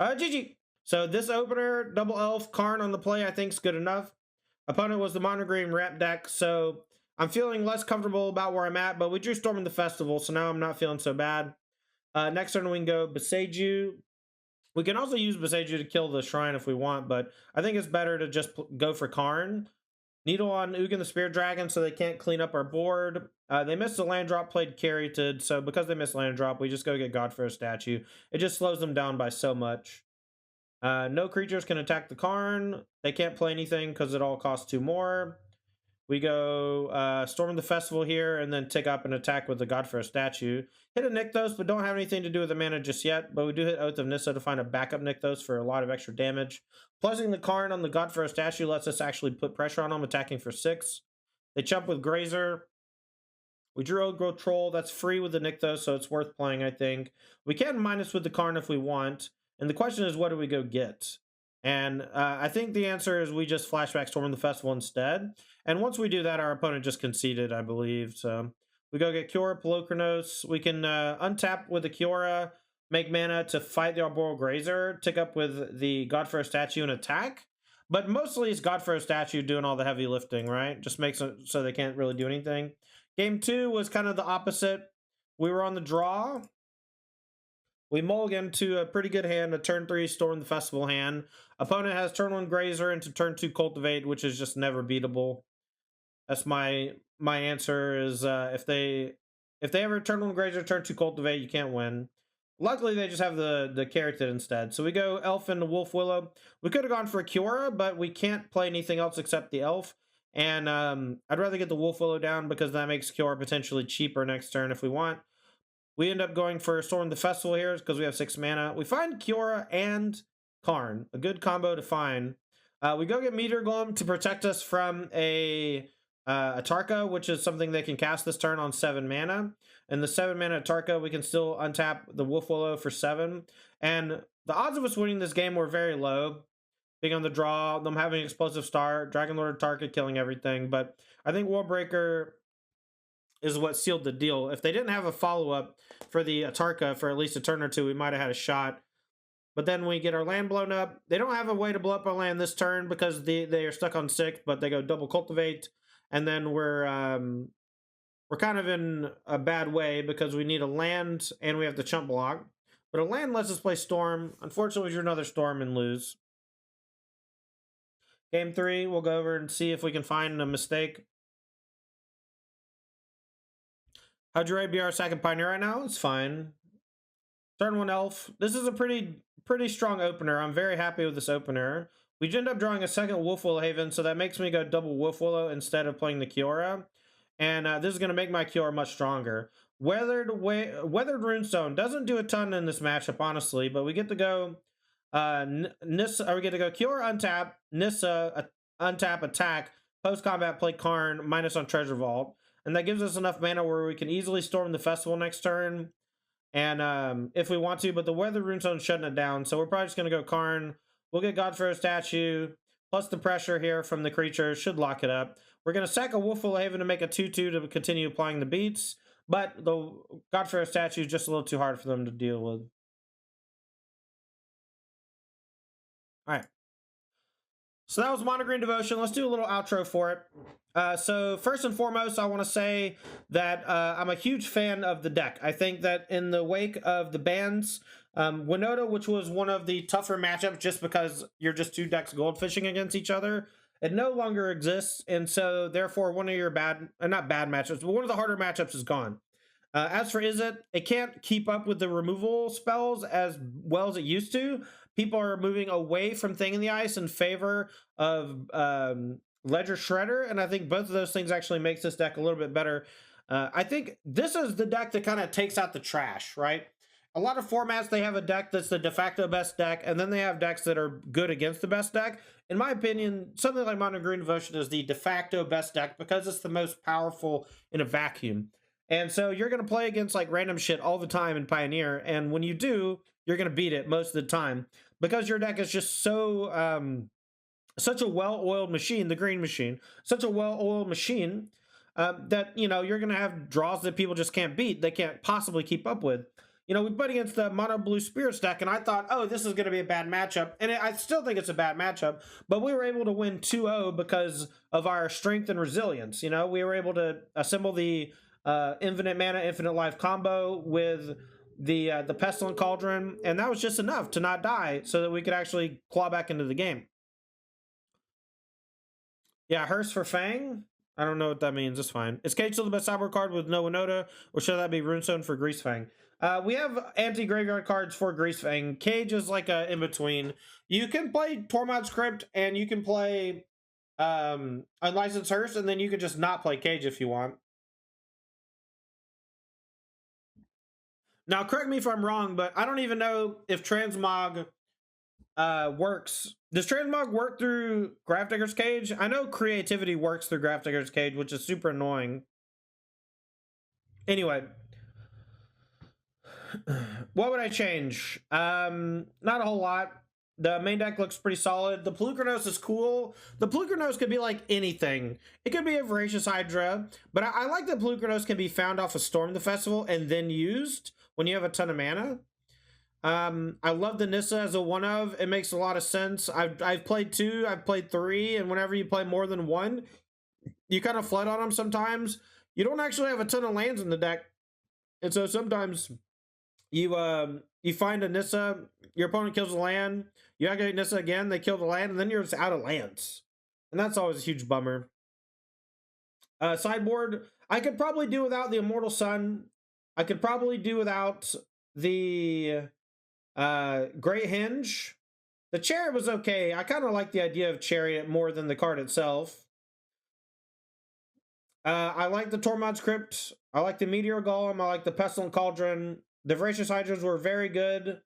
GG. So this opener, double elf, Karn on the play, I think is good enough. Opponent was the mono green rep deck, so I'm feeling less comfortable about where I'm at, but we drew Storm in the festival, so now I'm not feeling so bad. Next turn we can go Boseiju. We can also use Boseiju to kill the shrine if we want, but I think it's better to just go for Karn. Needle on Ugin the Spear Dragon so they can't clean up our board. They missed a land drop, played Caryatid, so because they missed land drop, we just go get God-Pharaoh statue. It just slows them down by so much. No creatures can attack the Karn. They can't play anything because it all costs 2 more. We go Storm the Festival here and then take up an attack with the God-Pharaoh statue. Hit a Nykthos, but don't have anything to do with the mana just yet. But we do hit Oath of Nissa to find a backup Nykthos for a lot of extra damage. Plussing the Karn on the God-Pharaoh statue lets us actually put pressure on them, attacking for 6. They chump with Grazer. We drew Old Growth Troll. That's free with the Nykthos, so it's worth playing, I think. We can minus with the Karn if we want. And the question is, what do we go get? And I think the answer is we just flashback Storm the Festival instead. And once we do that, our opponent just conceded, I believe. So we go get Kiora, Polukranos. We can untap with the Kiora, make mana to fight the Arboreal Grazer, tick up with the God-Pharaoh statue and attack. But mostly it's God-Pharaoh statue doing all the heavy lifting, right? Just makes it so they can't really do anything. Game 2 was kind of the opposite. We were on the draw. We mulligan to a pretty good hand, a turn 3 Storm the Festival hand. Opponent has turn 1 Grazer into turn 2 Cultivate, which is just never beatable. That's my answer is if they ever turn 1 Grazer, turn 2 Cultivate, you can't win. Luckily, they just have the Caryatid instead. So we go Elf into Wolfwillow. We could have gone for a Kiora, but we can't play anything else except the Elf. And I'd rather get the Wolfwillow down because that makes Kiora potentially cheaper next turn if we want. We end up going for Storm the Festival here because we have 6 mana. We find Kiora and Karn, a good combo to find. We go get Meteor Golem to protect us from a Tarka, which is something they can cast this turn on 7 mana. And the 7 mana Tarka, we can still untap the Wolfwillow for 7. And the odds of us winning this game were very low. Being on the draw, them having explosive start, Dragon Lord Tarka killing everything. But I think Warbreaker is what sealed the deal. If they didn't have a follow-up for the Tarka for at least a turn or two, we might have had a shot. But then we get our land blown up. They don't have a way to blow up our land this turn because they are stuck on 6, but they go double cultivate. And then we're kind of in a bad way because we need a land and we have the chump block. But a land lets us play Storm. Unfortunately, we drew another Storm and lose. Game 3, we'll go over and see if we can find a mistake. Hydra be our second pioneer right now. It's fine. Turn 1 elf. This is a pretty strong opener. I'm very happy with this opener. We end up drawing a second Wolfwillow Haven, so that makes me go double Wolfwillow instead of playing the Kiora. And this is going to make my Kiora much stronger. Weathered Runestone doesn't do a ton in this matchup, honestly, but we get to go Nissa, or we get to go Kiora untap, Nissa untap, attack, post-combat play Karn, minus on Treasure Vault. And that gives us enough mana where we can easily storm the festival next turn. And if we want to, but the Weathered Runestone's shutting it down. So we're probably just going to go Karn. We'll get God-Pharaoh statue, plus the pressure here from the creature should lock it up. We're going to sack a Wolfwillow Haven to make a 2/2 to continue applying the beats. But the God-Pharaoh statue is just a little too hard for them to deal with. Alright. So that was Mono Green Devotion. Let's do a little outro for it. So first and foremost, I want to say that I'm a huge fan of the deck. I think that in the wake of the bans, Winota, which was one of the tougher matchups just because you're just 2 decks goldfishing against each other, it no longer exists. And so therefore one of your not bad matchups, but one of the harder matchups is gone. As for Izzet, it can't keep up with the removal spells as well as it used to. People are moving away from Thing in the Ice in favor of Ledger Shredder, and I think both of those things actually makes this deck a little bit better. I think this is the deck that kind of takes out the trash, right? A lot of formats, they have a deck that's the de facto best deck, and then they have decks that are good against the best deck. In my opinion, something like Mono Green Devotion is the de facto best deck because it's the most powerful in a vacuum. And so you're going to play against like random shit all the time in Pioneer, and when you do, you're going to beat it most of the time because your deck is just so such a well-oiled machine, the green machine, such a well-oiled machine that, you know, you're going to have draws that people just can't beat. They can't possibly keep up with. You know, we played against the Mono Blue Spirits deck, and I thought, oh, this is going to be a bad matchup. And I still think it's a bad matchup, but we were able to win 2-0 because of our strength and resilience. You know, we were able to assemble the infinite mana, infinite life combo with the Pestilent Cauldron, and that was just enough to not die so that we could actually claw back into the game. Yeah, Hearse for Fang. I don't know what that means. It's fine. Is Cage still the best sideboard card with no Winota, or should that be Runestone for Greasefang? We have anti-graveyard cards for Greasefang. Cage is like a in-between. You can play Tormod's Crypt, and you can play Unlicensed Hearse, and then you can just not play Cage if you want. Now, correct me if I'm wrong, but I don't even know if Transmog works. Does Transmog work through Grafdigger's Cage? I know Creativity works through Grafdigger's Cage, which is super annoying. Anyway, what would I change? Not a whole lot. The main deck looks pretty solid. The Polukranos is cool. The Polukranos could be like anything. It could be a Voracious Hydra, but I like that Polukranos can be found off of Storm the Festival and then used when you have a ton of mana. I love the Nissa as a one of. It makes a lot of sense. I've played 2, I've played 3, and whenever you play more than 1, you kind of flood on them sometimes. You don't actually have a ton of lands in the deck, and so sometimes you find a Nissa, your opponent kills a land, you activate Nissa again, they kill the land, and then you're just out of lands. And that's always a huge bummer. Sideboard, I could probably do without the Immortal Sun. I could probably do without the Great Henge. The Chariot was okay. I kind of like the idea of Chariot more than the card itself. I like the Tormod's Crypt. I like the Meteor Golem. I like the Pestilent Cauldron. The Voracious Hydras were very good.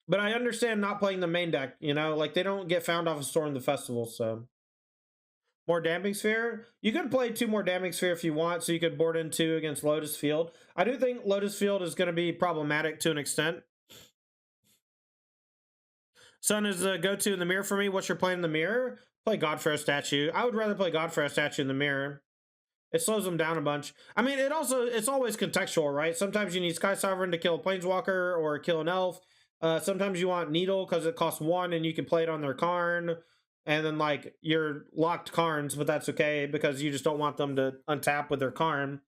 But I understand not playing the main deck, you know? Like, they don't get found off a store in the festival, so... More Damning Sphere? You could play 2 more Damning Sphere if you want, so you could board in 2 against Lotus Field. I do think Lotus Field is going to be problematic to an extent. Sun is the go-to in the mirror for me. What's your plan in the mirror? Play God-Pharaoh statue. I would rather play God-Pharaoh statue in the mirror. It slows them down a bunch. I mean, it's always contextual, right? Sometimes you need Skysovereign to kill a Planeswalker or kill an elf. Sometimes you want Needle because it costs 1 and you can play it on their Karn. And then, like, you're locked Karns, but that's okay because you just don't want them to untap with their Karn.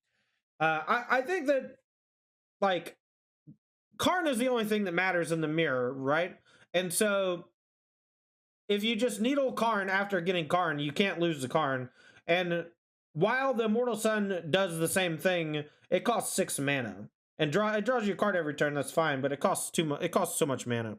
I think that, like, Karn is the only thing that matters in the mirror, right? And so, if you just Needle Karn after getting Karn, you can't lose the Karn. And while the Immortal Sun does the same thing, it costs 6 mana. And it draws you a card every turn, that's fine, but it costs too much. It costs so much mana.